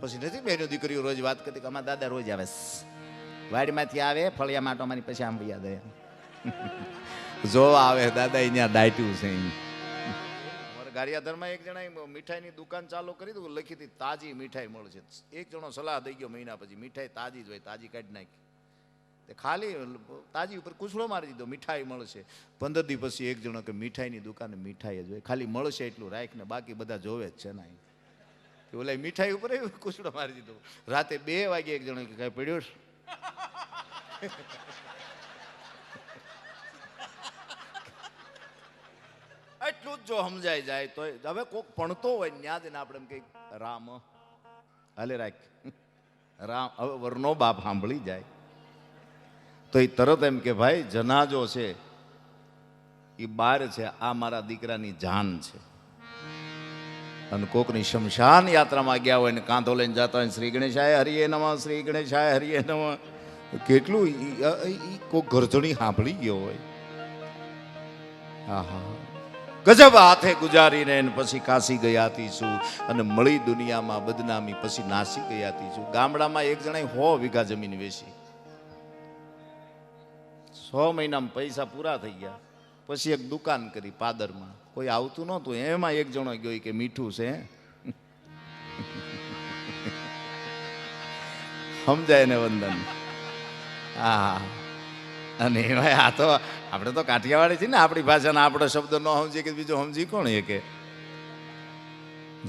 પછી નથી બેનો દીકરીઓ રોજ વાત કરતી કે અમારા દાદા રોજ આવે વાડીમાંથી આવે ફળિયા માટો મારી પછી આમ યાદ આવે જો આવે દાદા અહીંયા દાટ્યું છે અમારા ગારિયાધરમાં એક જણા મીઠાઈની દુકાન ચાલુ કરી દઉં લખી હતી તાજી મીઠાઈ મળશે. એક જણો સલાહ દઈ ગયો મહિના પછી મીઠાઈ તાજી જ હોય, તાજી કાઢી નાખી. ખાલી તાજી ઉપર કૂચડો મારી દીધો મીઠાઈ મળશે. 15 દી પછી એક જણો કે મીઠાઈની દુકાને મીઠાઈ જ હોય, ખાલી મળશે એટલું રાખ ને બાકી બધા જોવે જ છે ને. ઓલા મીઠાઈ ઉપર કૂચડો મારી દીધો. રાતે 2 વાગે એક જણો કે કઈ પડ્યું એટલું જ જો સમજાઈ જાય તો. હવે કોક ભણતો હોય ન્યા જ ને આપણે એમ કઈ રામ હાલે રાખ રામ. હવે વરનો બાપ સાંભળી જાય તો એ તરત એમ કે ભાઈ જનાજો છે એ બાર છે, આ મારા દીકરાની જાન છે. અને કોકની શમશાન યાત્રામાં ગયા હોય ને કાંધો લઈને જતા હોય શ્રી ગણેશાય હરિયે નમઃ, શ્રી ગણેશાય હરિયે નમઃ, કેટલું કોક ગરજણી સાંભળી ગયો હોય. આહા ગજબ હાથે ગુજારીને પછી કાશી ગયા શું અને મળી દુનિયામાં બદનામી પછી નાસી ગયા શું. ગામડામાં એક જણાએ 100 વીઘા જમીન વેચી. 100 મહિનામાં પૈસા પૂરા થઈ ગયા. પછી એક દુકાન કરી પાદરમાં, કોઈ આવતું નહોતું. એમાં એક જણો ગયો કે મીઠું છે સમજાય ને વંદન. હા અને એમાં આ તો આપણે તો કાઠિયાવાડી છીએ ને, આપણી ભાષાના આપણો શબ્દ ન સમજીએ કે બીજો સમજી કોણ એ કે.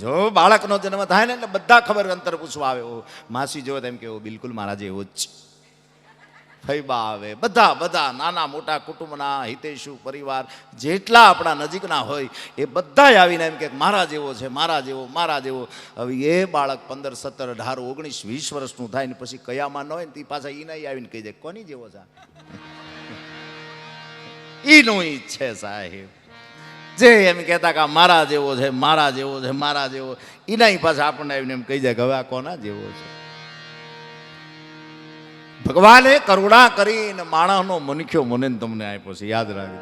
જો બાળકનો જન્મ થાય ને એટલે બધા ખબર અંતર પૂછવા આવે. માસી જો તેમ કેવો બિલકુલ મારા જેવો જ. ફૈબા આવે બધા બધા નાના મોટા કુટુંબના હિતેશુ પરિવાર જેટલા આપણા નજીકના હોય એ બધા આવીને એમ કે મારા જેવો છે, મારા જેવો, મારા જેવો. હવે એ બાળક 15, 17, 18, 19, 20 વર્ષનું થાય ને પછી કયામાં ન હોય ને તે પાછા ઈ નહીં આવીને કહી દે કોની જેવો છે ઈનું ઈ છે સાહેબ. જે એમ કહેતા કે મારા જેવો છે, મારા જેવો છે, મારા જેવો, ઈના પાછા આપણને આવીને એમ કહી જાય કે હવે આ કોના જેવો છે. ભગવાને કરુણા કરીને માણસનો મનખ્યો મને તમને આપ્યો છે, યાદ રાખજો.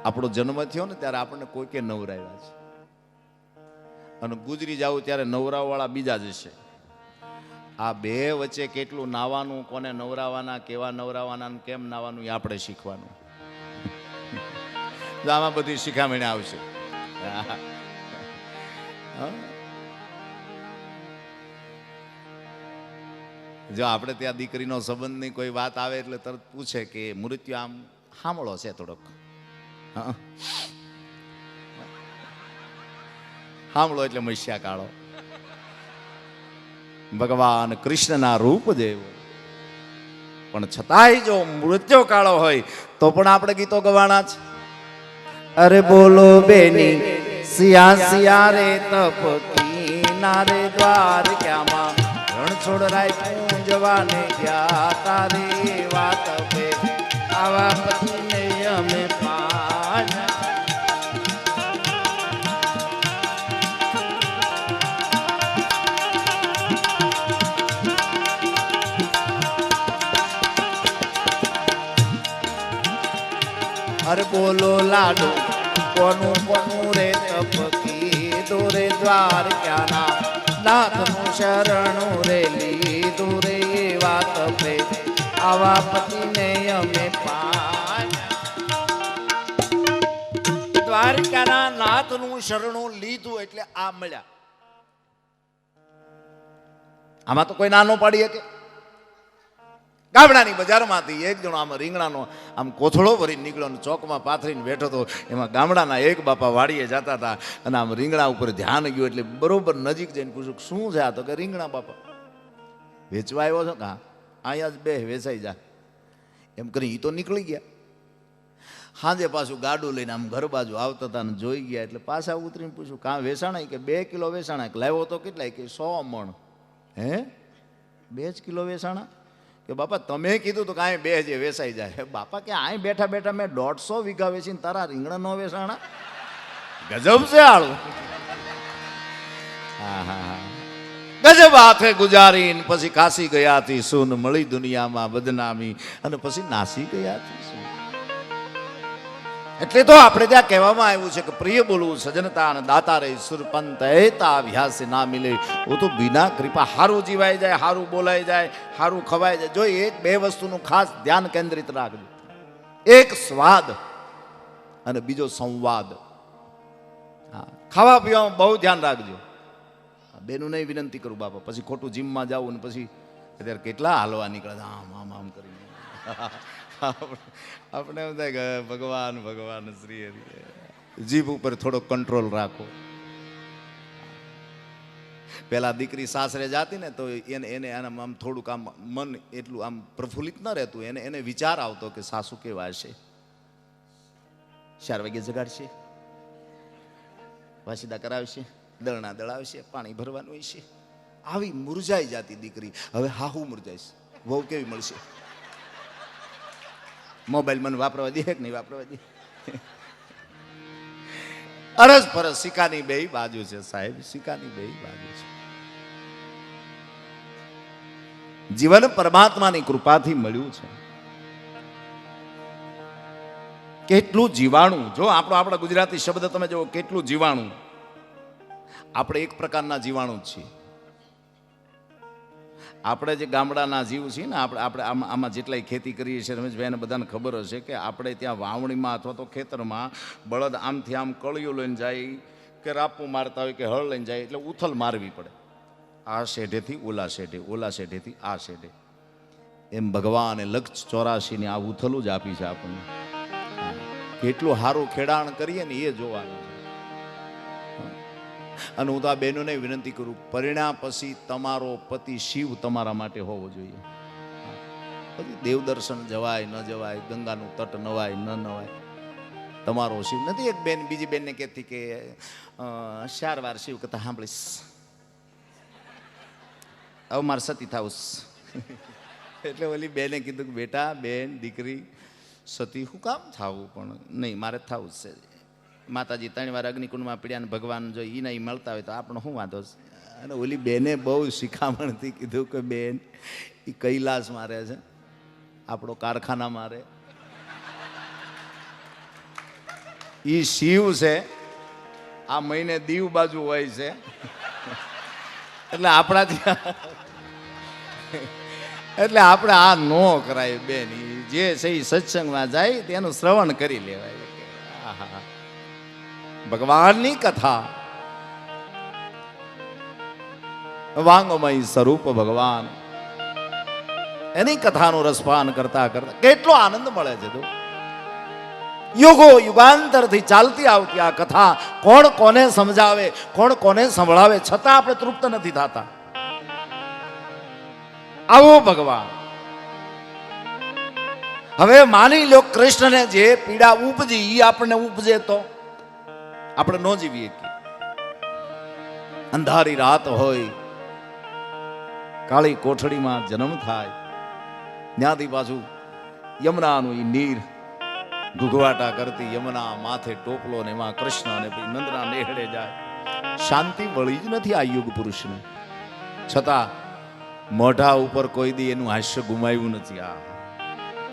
આપણો જન્મ થયો ને ત્યારે આપણને કોઈકે નવરાવ્યા છે અને ગુજરી જાવ ત્યારે નવરાવાળા બીજા જ છે. આ બે વચ્ચે કેટલું નાવાનું, કોને નવરાવાના, કેવા નવરાવાના, કેમ નાવાનું એ આપણે શીખવાનું. આમાં બધી શિખામણી આવશે. જો આપણે ત્યાં દીકરીનો સંબંધની કોઈ વાત આવે એટલે તરત પૂછે કે મૃત્યુ આમ સાંભળો છે થોડોક, સાંભળો એટલે મસ્યા કાળો. ભગવાન કૃષ્ણના રૂપ જેવો પણ છતાંય જો મૃત્યુ કાળો હોય તો પણ આપણે ગીતો ગવાના છે. અરે બોલો બેની સિયા સિયા રે તપકી નારે દ્વાર ક્યામાં રણછોડ રાય પૂંજવાને ગયા તારે વાત બે આવા પતિને અમે પાના. અરે બોલો લાડો કોનું કોનું રે તપકી દોરે દ્વાર ક્યાના નાથનું શરણું રે લીધું રે વાત પે આવા પતિને અમે દ્વારકાના નાથનું શરણું લીધું એટલે આ મળ્યા. આમાં તો કોઈ નાનો પાડી શકે. ગામડાની બજારમાંથી એક જણો આમ રીંગણાનો આમ કોથળો ભરીને નીકળ્યો, ચોકમાં પાથરીને બેઠો હતો. એમાં ગામડાના એક બાપા વાડીએ જતા હતા અને આમ રીંગણા ઉપર ધ્યાન ગયું એટલે બરોબર નજીક જઈને પૂછ્યું શું છે આ? તો કે રીંગણા બાપા વેચવા આવ્યો છો? હા અહીંયા જ બે વેચાઈ જા એમ કરી એ તો નીકળી ગયા. સાંજે પાછું ગાડું લઈને આમ ઘર બાજુ આવતા હતા ને જોઈ ગયા એટલે પાછા ઉતરીને પૂછ્યું કાં વેચાણા? કે 2 કિલો વેચાણા. લાવ્યો તો કેટલાય? કે 100 મણ. હે 2 જ કિલો વેચાણા? કે બાપા તમે કીધું તો કાંઈ 2 જે વેચાઈ જાય. બાપા કે અહીં બેઠા બેઠા મેં 150 વીઘા વેચીને તારા રીંગણા નો વેચાણા? ગજબ છે આળું. હા હા હા ગજબ હાથે ગુજારીને પછી કાશી ગયા હતી શું, મળી દુનિયામાં બદનામી અને પછી નાસી ગયા હતી શું. એટલે તો આપણે ત્યાં કહેવામાં આવ્યું છે કે પ્રિય બોલવું સજનતા અને દાતા રે સુરપંત એતા અભ્યાસ ના મિલે. वो तो बिना कृपा हारू जीवाई जाए, हारू बोलाई जाए, हारू खवाई जाए. जो एक બે વસ્તુનું ખાસ ધ્યાન કેન્દ્રિત રાખજો. એક સ્વાદ અને બીજો સંવાદ. હા, ખાવા પીવામાં બહુ ધ્યાન રાખજો. બેનું નહીં વિનંતી કરું બાપા, પછી ખોટું જીમમાં જાવું ને પછી અત્યારે કેટલા હાલવા નીકળે આમ આમ આમ કરીને. આપણે એમ થાય કે ભગવાન ભગવાન શ્રી હરિ. જીભ ઉપર થોડો કંટ્રોલ રાખો. પેલા દીકરી સાસરે જાતી ને તો એને આમ થોડુંક આમ મન એટલું આમ પ્રફુલ્લિત ન રહેતું. એને વિચાર આવતો કે સાસુ કેવા હશે, 4 વાગે જગાડશે, વાસીદા કરાવશે, દળના દળાવશે, પાણી ભરવાનું હશે. આવી મુરઝાઈ જાતી દીકરી. હવે હાહુ મુરઝાઈશ, વહુ કેવી મળશે? મોબાઈલ મને વાપરવા દે કે નહીં વાપરવા દે? અરસ પરસ સિક્કાની બે બાજુ છે સાહેબ, સિક્કાની બે બાજુ છે. જીવન પરમાત્માની કૃપાથી મળ્યું છે. કેટલું જીવાણું, જો આપણા ગુજરાતી શબ્દ તમે જુઓ, કેટલું જીવાણું. આપણે એક પ્રકારના જીવાણુ જ છીએ. આપણે જે ગામડાના જીવ છીએ ને, આપણે આમાં જેટલાય ખેતી કરીએ છીએ રમેશભાઈને બધાને ખબર હશે કે આપણે ત્યાં વાવણીમાં અથવા તો ખેતરમાં બળદ આમથી આમ કળિયું લઈને જાય કે રાપું મારતા હોય કે હળ લઈને જાય એટલે ઉથલ મારવી પડે. આ શેઢેથી ઓલા શેઢે, ઓલા શેઢેથી આ શેઢે. એમ ભગવાને લક્ષ 84ની આ ઉથલું જ આપી છે આપણને. કેટલું સારું ખેડાણ કરીએ ને એ જોવાનું છે. અને હું તો આ બહેનોને વિનંતી કરું, પરિણામ પછી તમારો પતિ શિવ તમારા માટે હોવો જોઈએ. પછી દેવદર્શન જવાય ન જવાય, ગંગાનું તટ નવાય ન નવાય, તમારો શિવ નથી. એક બેન બીજી બેનને કહેતી કે 4 વાર શિવ કથા સાંભળીશ, હવે મારે સતી થાવું. એટલે ઓલી બેને કીધું કે બેટા, બેન દીકરી, સતી શું કામ થાવું? પણ નહીં, મારે થવું જ છે. માતાજી 3 વાર અગ્નિકુંડમાં પીડ્યા ને ભગવાન જો ઈ નહીં મળતા હોય તો આપણો શું વાંધો છે? અને ઓલી બેને બહુ શિખામણથી કીધું કે બેન, એ કૈલાસ મારે છે, આપણો કારખાના મારે. એ શિવ છે, આ મહિને દીવ બાજુ હોય છે. એટલે આપણાથી એટલે આપણે આ નો કરાય બેન. જે છે એ સત્સંગમાં જાય તેનું શ્રવણ કરી લેવાય. ભગવાનની કથા, વાંગમય સ્વરૂપ ભગવાન, એની કથાનું રસપાન કરતા કરતા કેટલો આનંદ મળે છે. યુગો યુગાંતરથી ચાલતી આવતી આ કથા કોણ કોને સમજાવે, કોણ કોને સંભળાવે, છતાં આપણે તૃપ્ત નથી થતા. આવો ભગવાન. હવે માની લો કૃષ્ણને જે પીડા ઉપજી એ આપણને ઉપજે તો આપણે ન જીવીએ. અંધારી રાત હોય, કાળી કોઠડીમાં જન્મ થાય, ત્યાંથી પાછું યમુનાનું ઈ નીર ઘૂઘવાટા કરતી યમુના, માથે ટોપલો ને એમાં કૃષ્ણ અને નંદના નેહડે જાય. શાંતિ વળી જ નથી આ યુગ પુરુષને. છતાં મોઢા ઉપર કોઈ દી એનું હાસ્ય ગુમાવ્યું નથી. આ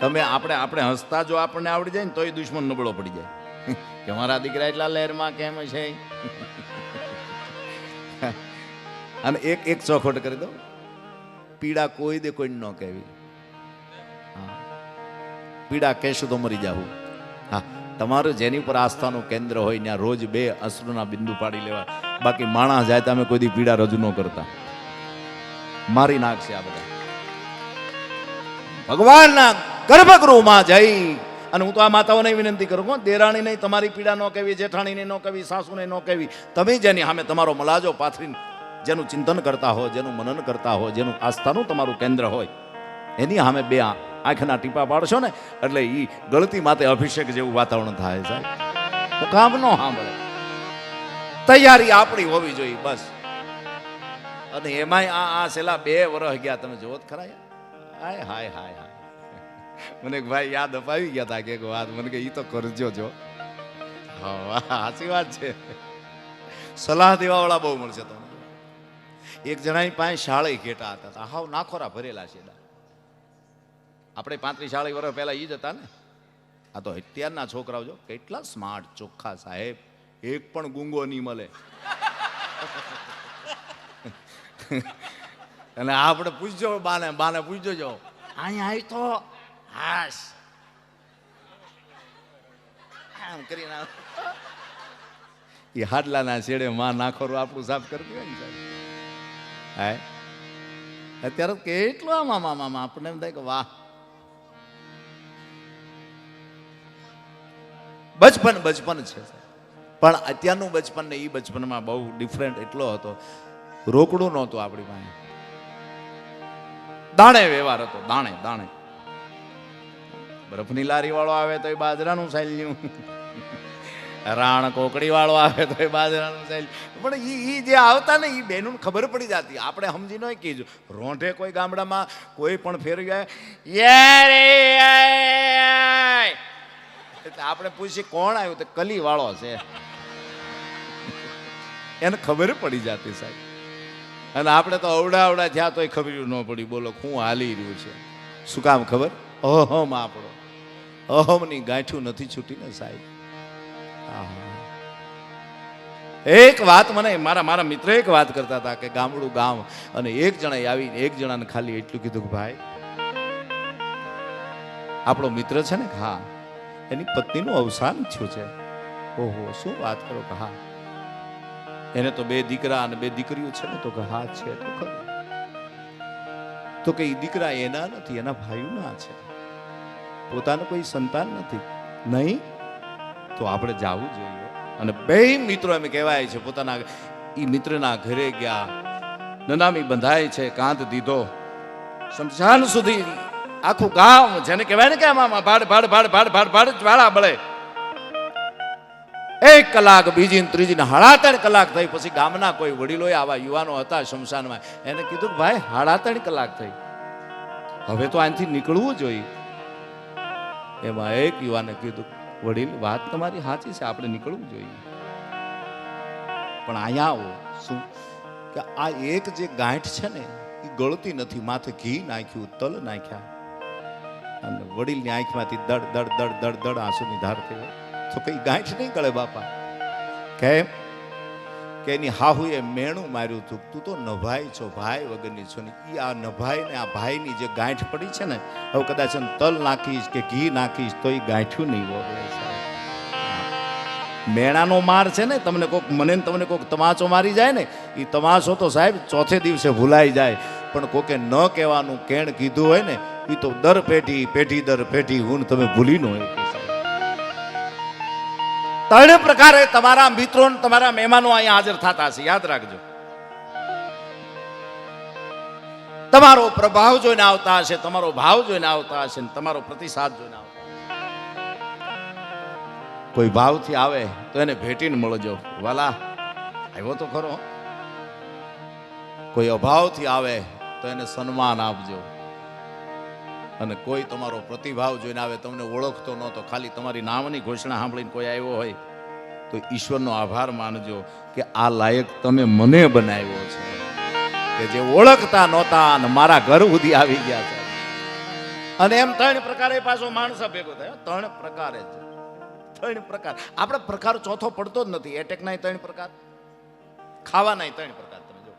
તમે આપણે હસતા જો આપણને આવડી જાય ને તોય દુશ્મન નબળો પડી જાય કે મારા દીકરા એટલા લહેરમાં કેમ છે. અને એક ચોખવટ કરી દો, પીડા કોઈ દે કોઈ ન કહેવી. પીડા કહેશું તો મરી જાવું. હા, તમારું જેની ઉપર આસ્થાનું કેન્દ્ર હોય ત્યાં રોજ 2 અશ્રુના બિંદુ પાડી લેવા. બાકી માણસ જાય તમે કોઈ દી પીડા રજૂ ન કરતા, મારી નાખશે આ બધા. ભગવાનના ગર્ભગૃહમાં જઈ અને હું તો આ માતાઓને વિનંતી કરું, દેરાણી નહીં તમારી પીડા ન કહેવી, જેઠાણીને ન કહેવી, સાસુને ન કહેવી. તમે જેની સામે તમારો મલાજો પાથરીને જેનું ચિંતન કરતા હો, જેનું મનન કરતા હો, જેનું આસ્થાનું તમારું કેન્દ્ર હોય, એની સામે 2 આંખના ટીપા પાડશો ને એટલે એ ગળતી માથે અભિષેક જેવું વાતાવરણ થાય છે. હું કામ ન સાંભળે, તૈયારી આપણી હોવી જોઈએ બસ. અને એમાંય આ છેલ્લા 2 વર્ષ ગયા, તમે જોવો જ ખરા. હાય હાય હાય હાય. મને એક ભાઈ યાદ અપાવી ગયા હતા કે એક વાત, મને કે ઈ તો કરજો જો. હા, સાચી વાત છે. સલાહ દેવાવાળા બહુ મળશે તમને. એક જણાની પાસે શાળી ઘેટા હતા, હાવ નાખોરા ભરેલા છે. આપણે 35-40 વર્ષ પહેલા ઈ જ હતા ને. આ તો અત્યારના છોકરાઓ જો કેટલા સ્માર્ટ ચોખ્ખા સાહેબ, એક પણ ગુંગો નહીં મળે. અને આપણે પૂછજો બાને પૂછજો જો અહીંયા આવી તો હાશ આમ કરીને એ હાડલાના છેડે માં નાખોરું આપણું સાફ કરતી હોય ને સાહેબ. હા અત્યારે કેટલું આમાં આપણને એમ થાય કે વાહ, બચપન છે. પણ અત્યારનું બચપન ને એ બચપનમાં બહુ ડિફરન્ટ એટલો હતો, રોકડું નહોતું આપણી પાસે, દાણે વ્યવહાર હતો, દાણે. બરફની લારી વાળો આવે તો એ બાજરાનું સાલ્યું, રાણ કોકડી વાળો આવે તો એ બાજરાનું સાલ્યું. પણ એ જે આવતા ને એ બેનું ખબર પડી જતી. આપણે સમજી ન કીધું રોંઢે કોઈ ગામડામાં કોઈ પણ ફેરવી આવે એટલે આપણે પૂછીએ કોણ આવ્યું તો કલી વાળો છે, એને ખબર પડી જતી સાહેબ. અને આપણે તો અવડા થયા તોય ખબર ન પડી. બોલો શું હાલી રહ્યું છે? શું કામ ખબર? અહમ આપણો અહમની ગાંઠું નથી છૂટી ને સાહેબ. એક વાત મને મારા મિત્ર એક વાત કરતા હતા કે ગામડું ગામ, અને એક જણા આવીને એક જણાને ખાલી એટલું કીધું કે ભાઈ આપણો મિત્ર છે ને, હા એની પત્નીનું અવસાન થયું છે. ઓહો, શું વાત કરો? કે હા એને તો 2 દીકરા અને 2 દીકરીઓ છે ને? તો કે હા છે. તો ખરું? તો કે એ દીકરા એના નથી, એના ભાઈઓના છે, પોતાનું કોઈ સંતાન નથી. નહીં તો આપણે જવું જોઈએ. અને 2 મિત્રો એમ કહેવાય છે પોતાના એ મિત્રના ઘરે ગયા, નનામી બંધાય છે, કાંત દીધો શમશાન સુધી. આખું ગામ જેને કહેવાય ને કે આમાં ભાડ જ્વાળા બળે. 1 કલાક, બીજી ત્રીજી ને 3.5 કલાક થઈ. પછી ગામના કોઈ વડીલોએ આવા યુવાનો હતા શમશાનમાં, એને કીધું કે ભાઈ 3.5 કલાક થઈ, હવે તો આનાથી નીકળવું જોઈએ. એમાં એક યુવાને કીધું વડીલ વાત તમારી સાચી છે, આપણે નીકળવું જોઈએ, પણ અહીંયા આવો. શું કે આ એક જે ગાંઠ છે ને એ ગળતી નથી. માથે ઘી નાખ્યું, તલ નાખ્યા, અને વડીલની આંખમાંથી દડ આંસુની ધાર થઈ. તો કઈ ગાંઠ નહીં ગળે બાપા. કેમ કે એની હાહુએ મેણું માર્યું હતું, તું તો નભાઈ છો, ભાઈ વગરની છો ને. એ આ નભાઈ ને આ ભાઈની જે ગાંઠ પડી છે ને, હવે કદાચ તલ નાખીશ કે ઘી નાખીશ તો એ ગાંઠ્યું નહીં ઓગળે. મેણાનો માર છે ને, તમને કોક મને તમને કોક તમાચો મારી જાય ને, એ તમાચો તો સાહેબ ચોથે દિવસે ભૂલાઈ જાય, પણ કોકે ન કહેવાનું કેણ કીધું હોય ને એ તો દર પેઢી દર પેઢી હું તમે ભૂલી ન હોય. 3 પ્રકારે તમારા મિત્રો તમારા મહેમાનો અહીંયા હાજર થતા હશે, યાદ રાખજો. તમારો પ્રભાવ જોઈને આવતા હશે, તમારો ભાવ જોઈને આવતા હશે, તમારો પ્રતિસાદ જોઈને આવતા. કોઈ ભાવથી આવે તો એને ભેટીને મળજો, વાલા આવ્યો તો ખરો. કોઈ અભાવથી આવે તો એને સન્માન આપજો. અને કોઈ તમારો પ્રતિભાવ જોઈને આવે, તમને ઓળખતો નહોતો, ખાલી તમારી નામની ઘોષણા સાંભળીને કોઈ આવ્યો હોય તો ઈશ્વરનો આભાર માનજો કે આ લાયક તમે મને બનાવ્યો છે, કે જે ઓળખતા નહોતા અને મારા ઘર સુધી આવી ગયા છે. અને એમ 3 પ્રકારે પાછો માણસ ભેગો થયો. 3 પ્રકારે જ 3 પ્રકાર. આપણે પ્રકાર ચોથો પડતો જ નથી. એટેકના 3 પ્રકાર, ખાવાના 3 પ્રકાર. તમે જો,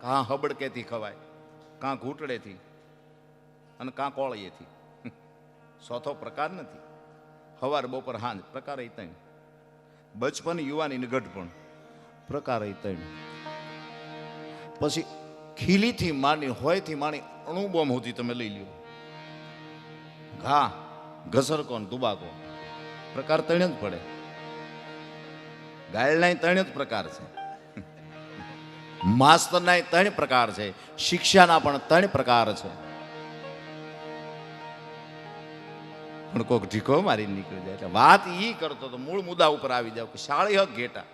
કાં હબડકેથી ખવાય, કાં ઘૂંટડેથી, અને કાં કોળીએથી. ચોથો પ્રકાર નથી. સવાર બપોર સાંજ પ્રકાર 3. બચપન યુવાની ને ગઢપણ પ્રકાર 3. પછી ખીલીથી માંડી હોયથી માંડી અણુબોમ સુધી તમે લઈ લ્યો. ઘા, ઘસરકો, તુબાકો પ્રકાર 3 જ પડે. ગાયલના 3 જ પ્રકાર છે, માસ્તરના 3 પ્રકાર છે, શિક્ષાના પણ 3 પ્રકાર છે. પણ કોઈક ઢીકો મારી નીકળી જાય. એટલે વાત ઈ કરતો તો મૂળ મુદ્દા ઉપર આવી જાવ કે શાળી હક ઘેટા.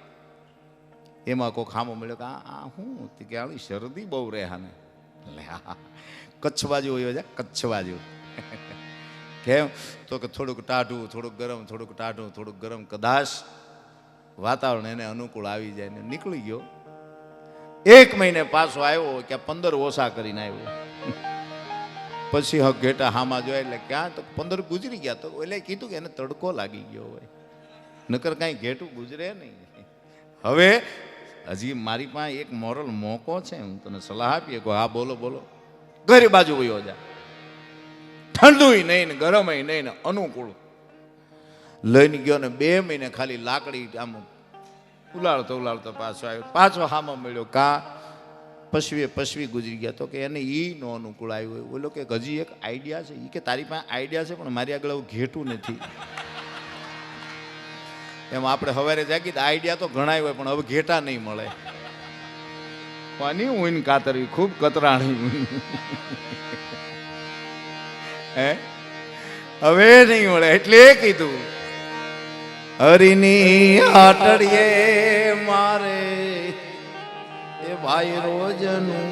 એમાં કોઈ ખામો મળ્યો કે આ શું કે આની શરદી બહુ રહે હાને. એટલે હા કચ્છ બાજુ હોય છે, કચ્છ બાજુ. કેમ તો કે થોડુંક ટાઢું, થોડુંક ગરમ, થોડુંક ટાઢું, થોડુંક ગરમ, કદાચ વાતાવરણ એને અનુકૂળ આવી જાય ને નીકળી ગયો. 1 મહિને પાછો આવ્યો કે 15 ઓછા કરીને આવ્યો. પછી હક ઘેટા હામાં જોયા એટલે ક્યાં તો 15 ગુજરી ગયા. તો એટલે કીધું કે એને તડકો લાગી ગયો હોય, નકર કાંઈ ઘેટું ગુજરે નહીં. હવે હજી મારી પાસે એક મોરલ મોકો છે, હું તને સલાહ આપીએ કે હા બોલો બોલો. ઘરે બાજુ વયો જા, ઠંડુય નહીં ને ગરમય નહીં ને અનુકૂળ. લઈને ગયો ને 2 મહિને ખાલી લાકડી આમ ઉલાળતો ઉલાળતો પાછો આવ્યો. પાછો હામાં મળ્યો, કા પશવી ગુજરી ગયા. તો કે એને ઈ નો અનુકૂળ આવ્યું હોય. બોલો કે હજી એક આઈડિયા છે. એ કે તારી પાસે આઈડિયા છે પણ મારી આગળ ઘેટું નથી. એમ આપણે સવારે જાગી આઈડિયા તો ઘણા હોય પણ હવે ઘેટા નહીં મળે. પાની ઊન કાતરવી ખૂબ કતરાણી હે હવે નહીં મળે. એટલે કીધું હરિની આટડીએ મારે એ ભાઈ રોજનું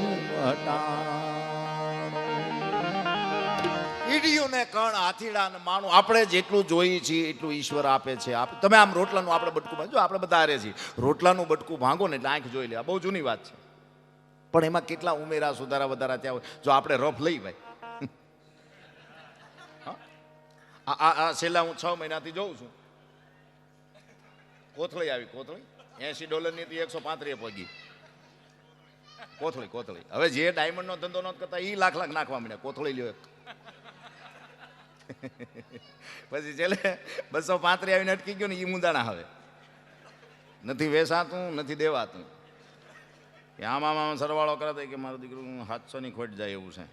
ઈડિયુંને કણ હાથીડા ને માનું આપણે જેટલું જોઈએ છીએ એટલું ઈશ્વર આપે છે. તમે આમ રોટલાનું આપણે બટકું ભાંગો, આપણે બધા હારે છીએ, રોટલાનું બટકું ભાંગો ને એટલે આંખ જોઈ લે. બહુ જૂની વાત છે પણ એમાં કેટલા ઉમેરા સુધારા વધારા ત્યાં હોય. જો આપણે રફ લઈ ભાઈ, આ છેલ્લા હું 6 મહિનાથી જોઉં છું, કોથળી આવી, કોથળી $80 ની હતી 135 પગી કોથળી. હવે જે ડાયમંડ નો ધંધો નહોતો કરતા એ લાખ નાખવા માંડ્યા. કોથળી લ્યો એક પછી છેલ્લે 235 આવીને અટકી ગયો ને એ મુંદાણા. હવે નથી વેસાતું નથી દેવાતું. આમાં સરવાળો કરે કે મારું દીકરું 700 ની ખોટ જાય એવું છે.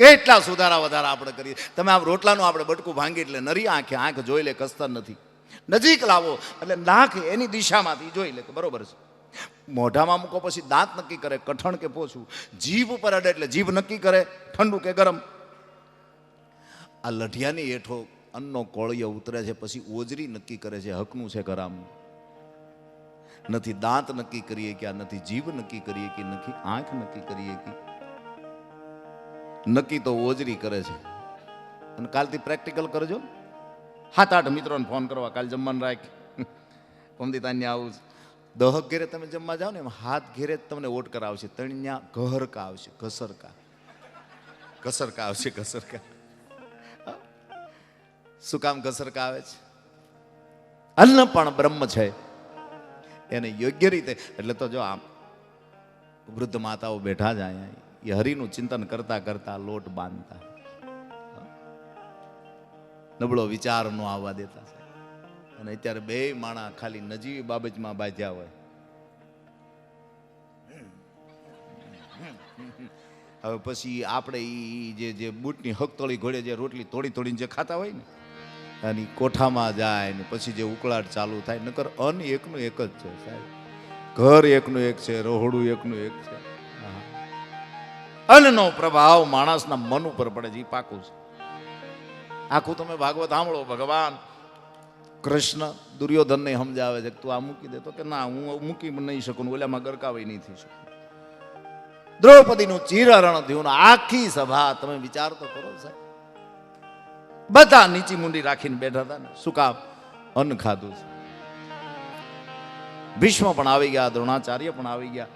કેટલા સુધારા વધારા આપણે કરીએ. તમે આમ રોટલાનું આપણે બટકું ભાંગી એટલે નરી આંખ જોઈ લે, કસ્તર નથી. નજીક લાવો એટલે નાક એની દિશામાંથી જોઈ લે કે બરોબર છે. મોઢામાં મૂકો પછી દાંત નક્કી કરે કઠણ કે પોછું. જીભ ઉપર અડે એટલે જીભ નક્કી કરે ઠંડુ કે ગરમ. આ લઢિયાની હેઠો અન્નનો કોળિયો ઉતરે છે પછી ઓજરી નક્કી કરે છે હકનું છે કરામનું. નથી દાંત નક્કી કરીએ કે, નથી જીભ નક્કી કરીએ કે, નથી આંખ નક્કી કરીએ કે, નક્કી તો ઓજરી કરે છે. અને કાલથી પ્રેક્ટિકલ કરજો. 7-8 મિત્રોને ફોન કરવા, કાલ જમવાનું રાખ, પમદી તાન્ય આવું. 10 ઘેરે તમે જમવા જાઓ ને એમ 7 ઘેરે તમને ઓટ કરાવશે. ત્યાં ઘહરકા આવશે, ઘસરકા આવશે. ઘસરકા શું કામ ઘસરકા આવે છે? અન્ન પણ બ્રહ્મ છે, એને યોગ્ય રીતે. એટલે તો જો આમ વૃદ્ધ માતાઓ બેઠા જ અહીંયા, એ હરિનું ચિંતન કરતા કરતા લોટ બાંધતા, નબળો વિચાર નો આવવા દેતા છે. અને અત્યારે 2 માણા ખાલી નજીવી બાબતમાં બાંધ્યા હોય. હવે પછી આપણે જે બૂટની હકતોળી ઘોડે જે રોટલી તોડીને જે ખાતા હોય ને, અને કોઠામાં જાય ને પછી જે ઉકળાટ ચાલુ થાય. નકર અન્ન એકનું એક જ છે સાહેબ. ઘર એકનું એક છે, રહોડું એકનું એક છે. અન્નનો પ્રભાવ માણસના મન ઉપર પડે છે, એ પાકું છે. આખું તમે ભાગવત સાંભળો, ભગવાન કૃષ્ણ દુર્યોધનને સમજાવે છે કે તું આ મૂકી દે. તો કે ના, હું મૂકી નહીં શકું, ઓલામાં ગરકાવી નહીં થઈ શકું. દ્રૌપદીનું ચીરહરણ થયું, આખી સભા તમે વિચાર તો કરો સાહેબ, બધા નીચી મુંડી રાખીને બેઠા હતા ને. શું કામ? અન્ન ખાધું છે. ભીષ્મ પણ આવી ગયા, દ્રોણાચાર્ય પણ આવી ગયા,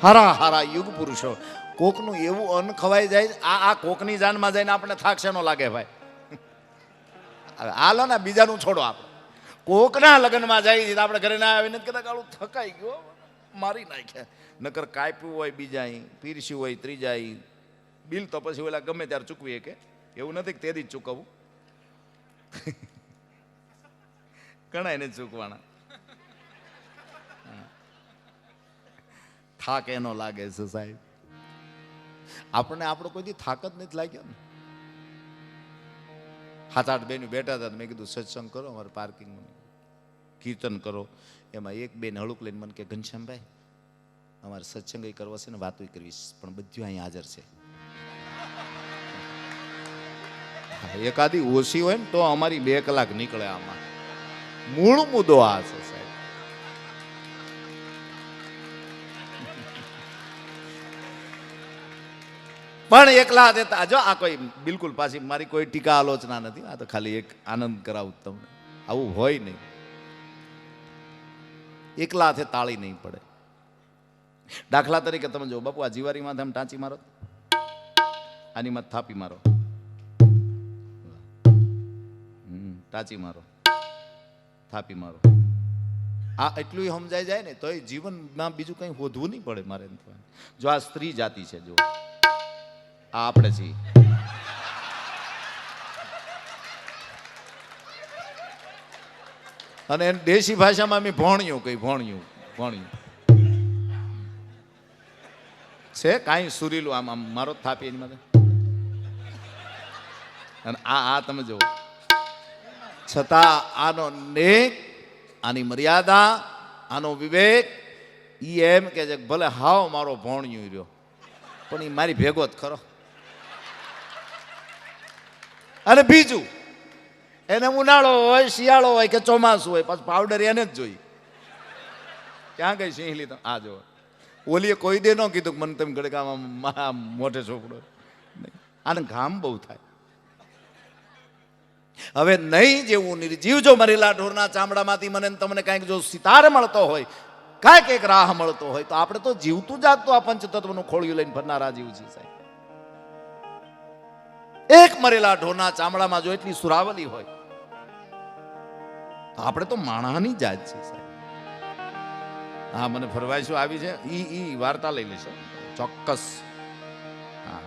હારા યુગ પુરુષો. કોકનું એવું અન્ન ખવાઈ જાય, આ કોકની જાનમાં જઈને આપણે થાક શેનો લાગે ભાઈ? હાલો ને, બીજાનું છોડો. આપણે કોકના લગ્નમાં જાય આપણે ઘરે ના આવીને કહેતા કાળું થકાઈ ગયો, મારી નાખ્યા. નકર કાપ્યું હોય બીજા, પીરસ્યું હોય ત્રીજા, બિલ તો પછી ઓલા ગમે ત્યારે ચૂકવીએ કે એવું નથી કે તેથી જ ચૂકવવું. ઘણા એને ચૂકવાના. થાક એનો લાગે છે સાહેબ. આપણને આપણો કોઈ દી થાક જ નથી લાગ્યો ને. 7-8 બેન બેઠા હતા, મેં કીધું સત્સંગ કરો, અમારે પાર્કિંગમાં કીર્તન કરો. એમાં એક બેન હળુક લઈને મને કે ઘનશ્યામભાઈ અમારે સત્સંગ કરવો છે ને વાતો કરવી છે, પણ બધું અહીં હાજર છે. એકાદી ઓછી હોય ને તો અમારી 2 કલાક નીકળે. આમાં મૂળ મુદ્દો આ છે સાહેબ. પણ એકલા દેતા જો, આ કોઈ બિલકુલ પાછી મારી કોઈ ટીકા આલોચના નથી, આ તો ખાલી એક આનંદ કરાવું તમને. આવું હોય નહીં, એકલા હાથે તાળી નહીં પડે. દાખલા તરીકે તમે જો બાપુ આ જીવારીમાં આમ ટાંચી મારો, આની માં થાપી મારો, ટાંચી મારો, થાપી મારો, આ એટલું સમજાઈ જાય ને તો એ જીવનમાં બીજું કંઈ હોધવું નહીં પડે મારે. જો આ સ્ત્રી જાતિ છે, જો આ આપણે છીએ, અને એને દેશી ભાષામાં અમે ભોણ્યું કઈ ભોણ્યું ભોણ્યું છે કાંઈ સુરીલું આમ આમ મારો થાપી એની માટે. અને આ તમે જુઓ, છતાં આનો નેક, આની મર્યાદા, આનો વિવેક, ઈ એમ કે છે ભલે હાવ મારો ભોણ્યું રહ્યો પણ એ મારી ભેગો જ ખરો. અને બીજું એને ઉનાળો હોય, શિયાળો હોય કે ચોમાસું હોય, પાછું પાવડર એને જ જોઈ. ક્યાં ગઈ સિંહલી તો આ જો ઓલીએ કોઈ દે ન કીધું કે મને તમે ગડકામાં મોઢે ચોપડો. આને ઘામ બહુ થાય. હવે નહીં જેવું નિર્જીવ જો મરેલા ઢોરના ચામડામાંથી મને તમને કાંઈક જો સિતાર મળતો હોય, કાંઈક એક રાહ મળતો હોય, તો આપણે તો જીવતું જાગતું આ પંચતત્વનું ખોળિયું લઈને ફરનારા જીવ છે સાહેબ. એક મરેલા ઢોરના ચામડામાં જો એટલી સુરાવલી હોય તો આપણે તો માણાની જાત છે સાહેબ. હા, મને ફરવાઈશું આવી છે, ઈ વાર્તા લઈ લેશો ચોક્કસ. હા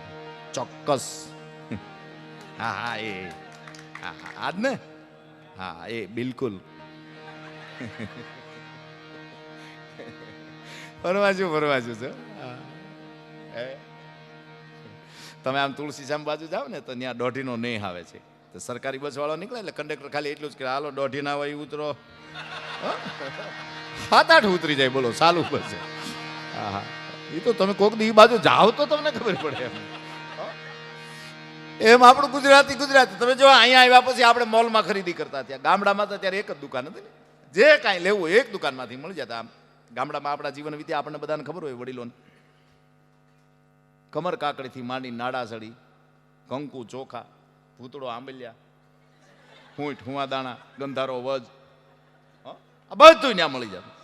ચોક્કસ. હા હા એ હા હા આજ ને, હા એ બિલકુલ. ફરવાજું છે. તમે આમ તુલસીશ્યામ બાજુ જાઓ ને તો ત્યાં દોઢીનો નહીં આવે છે, તો સરકારી બસ વાળો નીકળે એટલે કંડક્ટર ખાલી એટલું જ કે હાલો દોઢી ના હોય ઉતરો. 7-8 ઉતરી જાય, બોલો ચાલુ બસ છે. હા હા, એ તો તમે કોક દી બાજુ જાઓ તો તમને ખબર પડે. એમ આપણું ગુજરાતી. તમે જો અહીંયા આવ્યા પછી આપણે મોલમાં ખરીદી કરતા થયા. ગામડામાં તો ત્યારે એક જ દુકાન હતી ને, જે કાંઈ લેવું એક દુકાનમાંથી મળી જતા. આમ ગામડામાં આપણા જીવન વિદ્યા આપણને બધાને ખબર હોય, વડીલોને કમર કાકડીથી માંડી નાડાસળી, કંકુ ચોખા, ભૂતળો આંબલિયા, ફૂંટ હુંવાદાણા, ગંધારો વજ, આ બધું ત્યાં મળી જતું.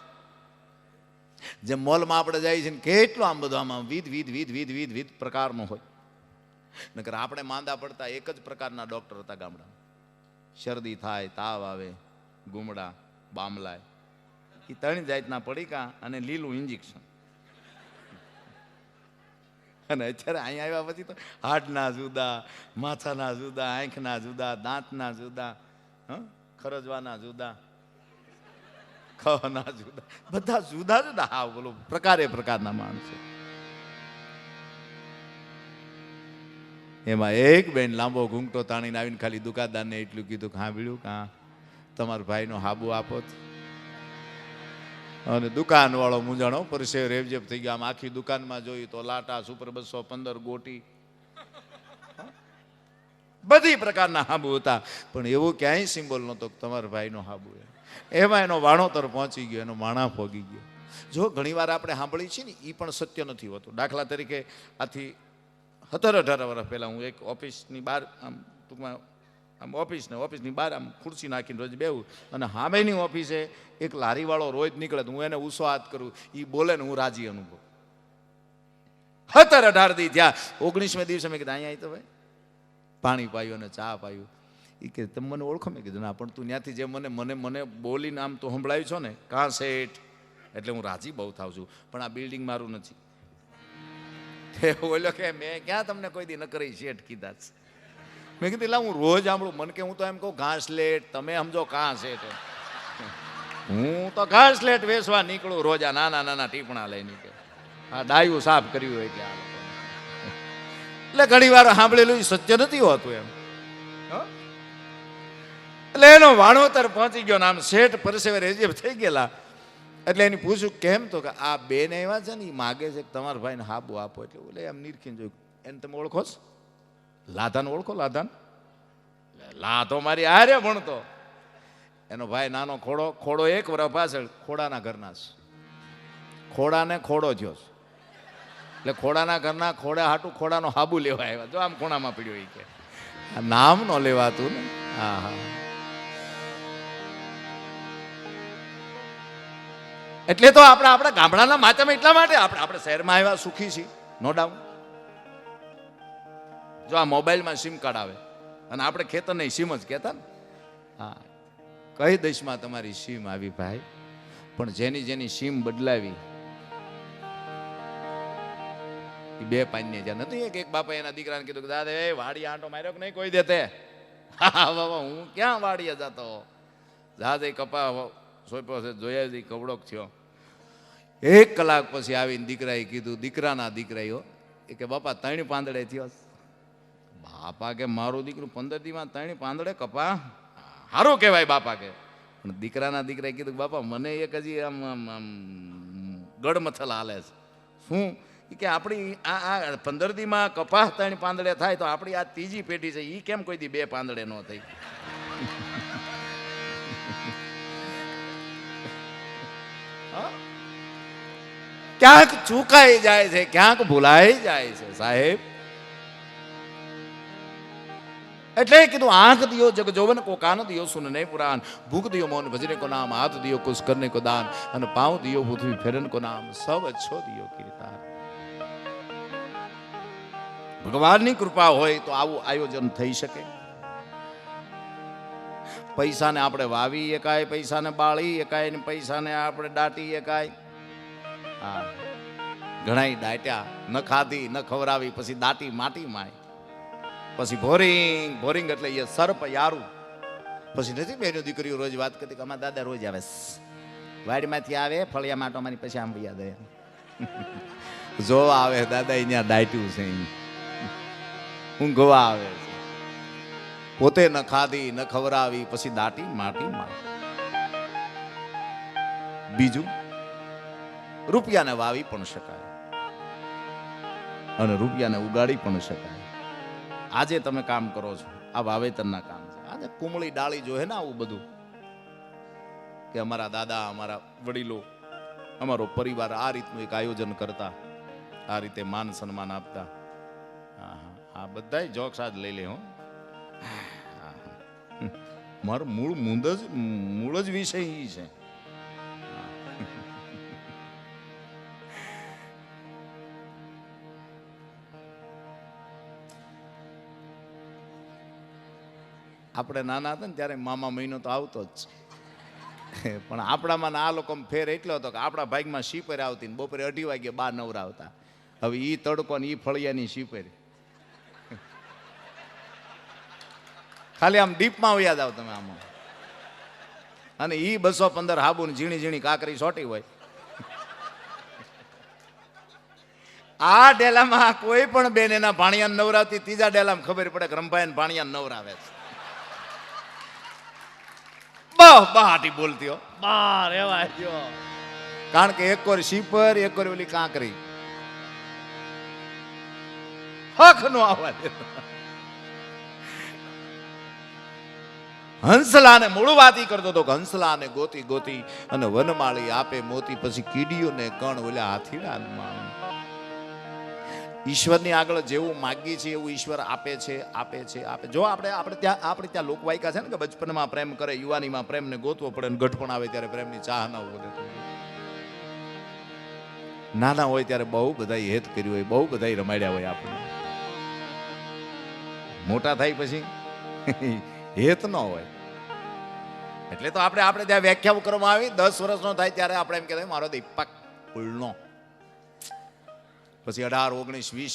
જેમ મોલમાં આપણે જઈએ છીએ કેટલો આમ બધું આમાં વિધ પ્રકારનો હોય. નકર આપણે માંદા પડતા એક જ પ્રકારના ડોક્ટર હતા ગામડામાં. શરદી થાય, તાવ આવે, ગુમડા, બામલાય, એ 3 જાતના પડીકા અને લીલું ઇન્જેક્શન. અને અત્યારે અહીંયા આવ્યા પછી તો હાડના જુદા, માથાના જુદા, આંખના જુદા, દાંતના જુદા, ખરજવાના જુદા, ખના જુદા, બધા જુદા જુદા. હા બોલો, પ્રકારના માણસો. એમાં એક બેન લાંબો ઘૂંઘટો તાણીને આવીને ખાલી દુકાનદારને એટલું કીધું કે સાંભળ્યું કે તમારા ભાઈનો હાબુ આપો. અને દુકાન વાળો મૂંઝાણો પરસેવ રેબજેબ થઈ ગયા. આમ આખી દુકાનમાં જોયું તો લાટા, સુપર 215, ગોટી, બધી પ્રકારના હાબુ હતા, પણ એવું ક્યાંય સિમ્બોલ નહોતો કે તમારા ભાઈનો હાબુ. એમાં એનો વાણોતર પહોંચી ગયો, એનો માણા ભોગી ગયો. જો ઘણીવાર આપણે સાંભળી છીએ ને એ પણ સત્ય નથી હોતું. દાખલા તરીકે આથી 17-18 વર્ષ પહેલાં હું એક ઓફિસની બહાર આમ ટૂંકમાં આમ ઓફિસની બહાર આમ ખુરશી નાખીને રોજ બેહું, અને સામેની ઓફિસે એક લારીવાળો રોજ નીકળે તો હું એને ઉસો હાથ કરું, એ બોલે ને હું રાજી અનુભવ. 17-18 દી થયા. 19મે દિવસે મેં કીધું અહીંયા તો ભાઈ પાણી પાયું અને ચા પાયું. એ કે તમે મને ઓળખો? મેં કીધું ના, પણ તું ત્યાંથી જે મને બોલીને આમ તો સંભળાયું છો ને કાં શેઠ, એટલે હું રાજી બહુ થાઉં છું, પણ આ બિલ્ડિંગ મારું નથી. બોલ્યો કે મેં ક્યાં તમને કોઈ દી ન કરી શેઠ કીધા છે. મેં કીધું એટલે હું રોજ સાંભળું. મને કે હું તો એમ કહું ઘાસલેટ, તમે સમજો કાં શેઠ. હું તો ઘાસલેટ વેચવા નીકળું રોજ, આ નાના ટીપણા લઈ નીકળે. આ ડાયું સાફ કર્યું હોય એટલે આ લોકો. એટલે ઘણી વાર સાંભળેલું સત્ય નથી હોતું એમ. એટલે એનો વાણોતર પહોંચી ગયો ને આમ શેઠ પરસેવે રેજેબ થઈ ગયેલા. એટલે એની પૂછ્યું કેમ? તો કે આ બેન એવા છે ને એ માગે છે કે તમારા ભાઈને હાબુ આપો. એટલે બોલે એમ નીરખીને જોયું. એને તમે ઓળખો છો? લાધાને ઓળખો? લાધો મારી હારે ભણતો. એનો ભાઈ નાનો ખોડો 1 વર્ષ પાછળ ખોડાના ઘરના છે. ખોડાને ખોડો થયો છે. એટલે ખોડાના ઘરના ખોડા હાટું ખોડાનો હાબુ લેવા આવ્યા. જો આમ ખૂણામાં પીડ્યો. એ કે નામ નો લેવાતું ને. હા હા. એટલે તો આપણા ગામડાના માતામાં એટલા માટે આપણે શહેરમાં આવ્યા સુખી છીએ, નો ડાઉટ. જો આ મોબાઈલમાં સિમ કાર્ડ આવે અને આપણે ખેતર નહીં સિમ જ કહેતા ને. હા, કઈ દેશમાં તમારી સિમ આવી ભાઈ? પણ જેની સિમ બદલાવી બે પાન્ય જ્યાં નથી. એક બાપા એના દીકરાને કીધું કે દાદા એ વાડી આંટો માર્યો કે નહીં કોઈ દેતે? હા બાબા હું ક્યાં વાડીએ જતો, દાદા કપા સોંપ્યો છે જોયા કવડોક થયો. 1 કલાક પછી આવીને દીકરાએ કીધું, દીકરાના દીકરાઓ એ કે બાપા 3 પાંદડે થયો. બાપા કે મારું દીકરું 15 દીમાં 3 પાંદડે કપા, સારું કહેવાય બાપા કે. પણ દીકરાના દીકરાએ કીધું બાપા મને એક હજી આમ ગડમથલ હાલે છે. શું કે આપણી આ 15 દીમાં કપાસ 3 પાંદડે થાય તો આપણી આ ત્રીજી પેઢી છે, એ કેમ કોઈ દી 2 પાંદડે ન થઈ? ક્યાંક ચૂકાઈ જાય છે, ક્યાંક ભૂલાઈ જાય છે સાહેબ. એટલે કીધું આંખ દિયો જગ જોવન કો, કાન દિયો સુન નહીં પુરાણ, ભૂખ દિયો મૌન ભજને કો નામ, હાથ દિયો કુશ કરને કો દાન, અને પાँव દિયો પૃથ્વી ફેરન કો નામ, સબ અચ્છો દિયો કીર્તાન. ભગવાનની કૃપા હોય તો આવું આયોજન થઈ શકે. પૈસાને આપણે વાવી એકાય, પૈસાને બાળી એકાય, ને પૈસાને આપણે દાટી એકાય. હા, ઘણા દાટ્યા, ન ખાધી ન ખવરાવી, પછી દાટી માટી માય, પછી ભોરિંગ એટલે એ સર્પ યારું. પછી નથી બેનો દીકરીઓ રોજ વાત કરતી કે અમારા દાદા રોજ આવે વાડીમાંથી આવે ફળિયા માટો મારી, પછી આમ યાદ આવે જો આવે દાદા અહીંયા દાટ્યું છે, ઊંઘવા આવે છે. પોતે ન ખાધી ન ખવરાવી, પછી દાટી માટી માં. બીજું, રૂપિયાને વાવી પણ શકાય અને રૂપિયાને ઉગાડી પણ શકાય. આજે તમે કામ કરો છો, આ વાવેતરના કામ છે. આજે કુમળી ડાળી જો હે ને આવું બધું, કે અમારા દાદા અમારા વડીલો અમારો પરિવાર આ રીતનું એક આયોજન કરતા, આ રીતે માન સન્માન આપતા. આ બધાય જોક્સ આજ લઈ લે હો. મારું મૂળ જ વિષય ઈ છે. આપણે નાના હતા ને ત્યારે મામા મહિનો તો આવતો જ છે, પણ આપણામાં આ લોકો ફેર એટલો હતો કે આપણા ભાગમાં શીપર આવતી ને બપોરે 2:30 વાગે બા નવરાવતા. હવે ઈ તડકો ને ઈ ફળિયાની શીપર ખાલી આમ ડીપમાં યાદ આવ તમે આમાં, અને ઈ 215 હાબુ ને ઝીણી ઝીણી કાકરી સોટી હોય. આ ડેલામાં કોઈ પણ બેન એના ભાણિયાને નવરાવતી, ત્રીજા ડેલામાં ખબર પડે કે રંભાઈને ભાણિયાને નવરાવે છે. બહાટી બોલતી હો, બહાર એવા ગયો. કારણ કે એક વાર શીપર, એક વાર ઓલી કાંકરી, હક નો આવવા દે. હંસલાને મૂળ વાત ઈ કરતો હતો કે હંસલાને ગોતી ગોતી અને વનમાળી આપે મોતી, પછી કીડીઓને કણ ઓલા હાથીડા માણ. ઈશ્વરની આગળ જેવું માગીએ છીએ એવું ઈશ્વર આપે છે, આપે છે, આપે. જો આપણે ત્યાં લોકવાયકા છે ને કે બચપનમાં પ્રેમ કરે, યુવાનીમાં પ્રેમને ગોતવો પડે, ને ગઢપણ આવે ત્યારે પ્રેમની ચાહ ન વધે. નાના હોય ત્યારે બહુ બધા હેત કર્યું હોય, બહુ બધા રમાડ્યા હોય આપણે. મોટા થાય પછી હેત ન હોય. એટલે તો આપણે ત્યાં વ્યાખ્યાઓ કરવામાં આવી, 10 વર્ષનો થાય ત્યારે આપણે એમ કહેવાય મારો દીપક ફૂલનો. પછી 18, 19, 20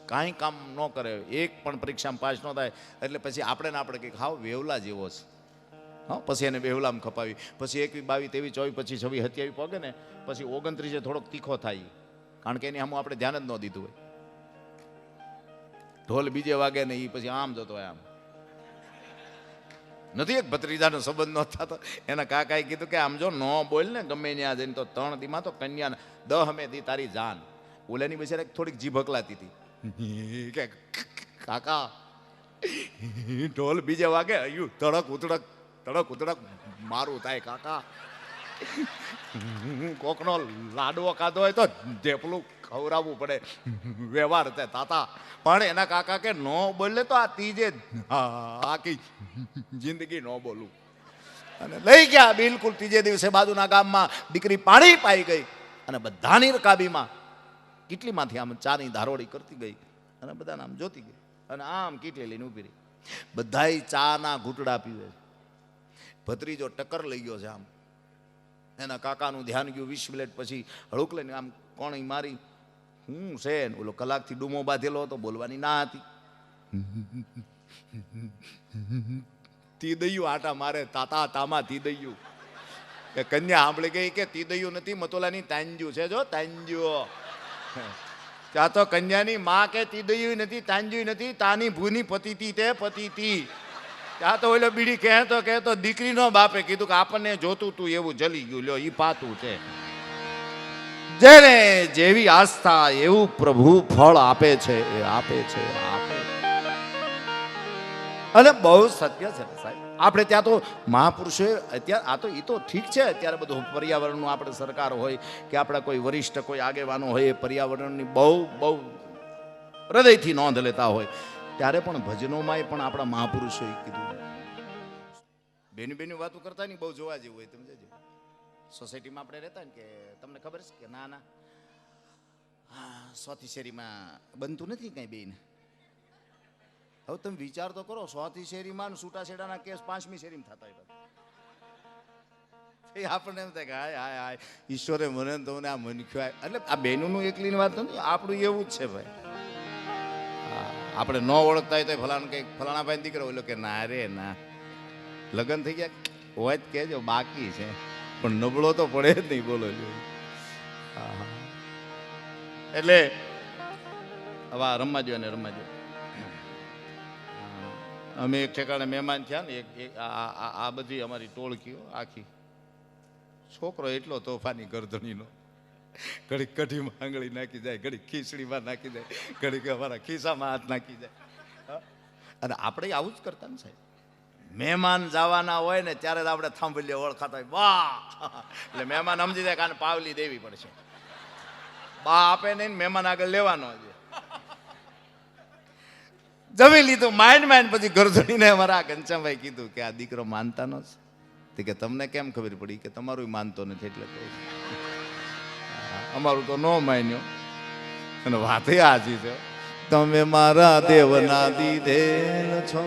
કાંઈ કામ ન કરે, એક પણ પરીક્ષામાં પાસ ન થાય, એટલે પછી આપણે કંઈક હાવ વેવલા જેવો છે. હા, પછી એને વેવલામાં ખપાવી, પછી 21, 22, 23, 24, 26, 27 પગે ને પછી 29 થોડોક તીખો થાય, કારણ કે એની સામે આપણે ધ્યાન જ ન દીધું હોય. ઢોલ બીજે વાગે ને એ પછી આમ જતો હોય. આમ નથી એક ભત્રીજાનો સંબંધ ન થતો, એના કાકાએ કીધું કે આમ જો ન બોલ ને ગમે ત્યાં જઈને તો 3 દીમાં તો કન્યા 10 અમે દી તારી જાન. ઓલાની બિચારે થોડીક જીભ હકલાતી હતી કે કાકા ઢોલ બીજે વાગે તડક ઉતડક મારું થાય કાકા. કોકનો લાડવો ખાધો હોય તો ઢેપલું ખવડાવવું પડે, વ્યવહાર છે તાતા. પણ એના કાકા કે ન બોલે તો આ ત્રીજે આખી જિંદગી ન બોલું. અને લઈ ગયા. બિલકુલ ત્રીજે દિવસે બાજુના ગામમાં દીકરી પાણી પાઈ ગઈ અને બધાની રકાબીમાં કીટલીમાંથી આમ ચાની ધારોડી કરતી ગઈ અને બધાને આમ જોતી ગઈ અને આમ કીટલી લઈને ઊભી રહી. બધાય ચાના ઘૂંટડા પીવે. ભત્રીજો ટક્કર લઈ ગયો છે આમ. એના કાકાનું ધ્યાન ગયું. 20 મિનિટ પછી હળુક લઈને આમ કોણી મારી. હું છે ને ઓલો કલાકથી ડૂમો બાંધેલો હતો, બોલવાની ના હતી. તી દયું આટા મારે તાતા તામા તી દયું. કે કન્યા સાંભળી ગઈ કે તી દયું નથી, મતોલાની તાંજ્યું છે. જો તાંજ્યો ત્યાં તો કન્યાની માં કે તી દયું નથી, તાંજ્યું નથી, તાની ભૂની પતિતી તે પતિતી. ત્યાં તો ઓલો બીડી કહેતો દીકરીનો બાપે કીધું કે આપણને જોતું તું એવું જલી ગયું, લ્યો ઈ પાતું છે. જેને જેવી આસ્થા એવું પ્રભુ ફળ આપે છે, એ આપે છે, આપે. અને બહુ સત્ય છે સાહેબ. આપણે ત્યાં તો મહાપુરુષોએ અત્યારે આ તો એ તો ઠીક છે, અત્યારે બધું પર્યાવરણનું આપણે સરકાર હોય કે આપણા કોઈ વરિષ્ઠ કોઈ આગેવાનો હોય એ પર્યાવરણની બહુ હૃદયથી નોંધ લેતા હોય, ત્યારે પણ ભજનોમાંય પણ આપણા મહાપુરુષોએ કીધું. બેની વાતો કરતા નહીં, બહુ જોવા જેવું હોય. તમે જજો સોસાયટીમાં આપણે રહેતા ને કે તમને ખબર છે કે ના સોથી શેરીમાં બનતું નથી કઈ બેન. હવે તમે વિચાર તો કરો, સોથી શેરીમાં છૂટાછેડાના કેસ 5મી શેરીમાં થતા હોય. આપણને એમ થાય કે હાય હાય હાય ઈશ્વરે મને તમને આ મનખ્યો. એટલે આ બહેનોનું એકલીની વાત નથી, આપણું એવું જ છે ભાઈ. આપણે ન ઓળખતા હોય તો ફલાણા ભાઈ દીકરો ઓલો કે ના રે ના લગ્ન થઈ ગયા હોય જ કહેજો, બાકી છે. પણ નબળો તો પડે જ નહીં, બોલો. એટલે હવે રમવા જો ને રમવા જો. અમે એક ઠેકાણે મહેમાન થયા ને, આ બધી અમારી ટોળકીઓ આખી. છોકરો એટલો તોફાની ગરદણીનો, ઘડીક કઢીમાં આંગળી નાખી જાય, ઘડીક ખીચડીમાં નાખી જાય, ઘડીક અમારા ખિસ્સામાં હાથ નાખી જાય. અને આપણે આવું જ કરતા ને સાહેબ. મહેમાન જવાના હોય ને ત્યારે આપણે થાંભલીએ ઓળખાતા હોય, વાહ. એટલે મહેમાન સમજી જાય કે આને પાવલી દેવી પડશે. બા આપે નહીં, મહેમાન આગળ લેવાનો છે. જમી લીધું માઇન્ડ પછી ગરજણીને અમારા ઘનશ્યામભાઈ કીધું કે આ દીકરો માનતા નો છે. કે તમને કેમ ખબર પડી? કે તમારું માનતો નથી એટલે કહું. અમારું તો નો માન્યો. અને વાત હાજી છે, તમે મારા દેવના દીધેલ છો,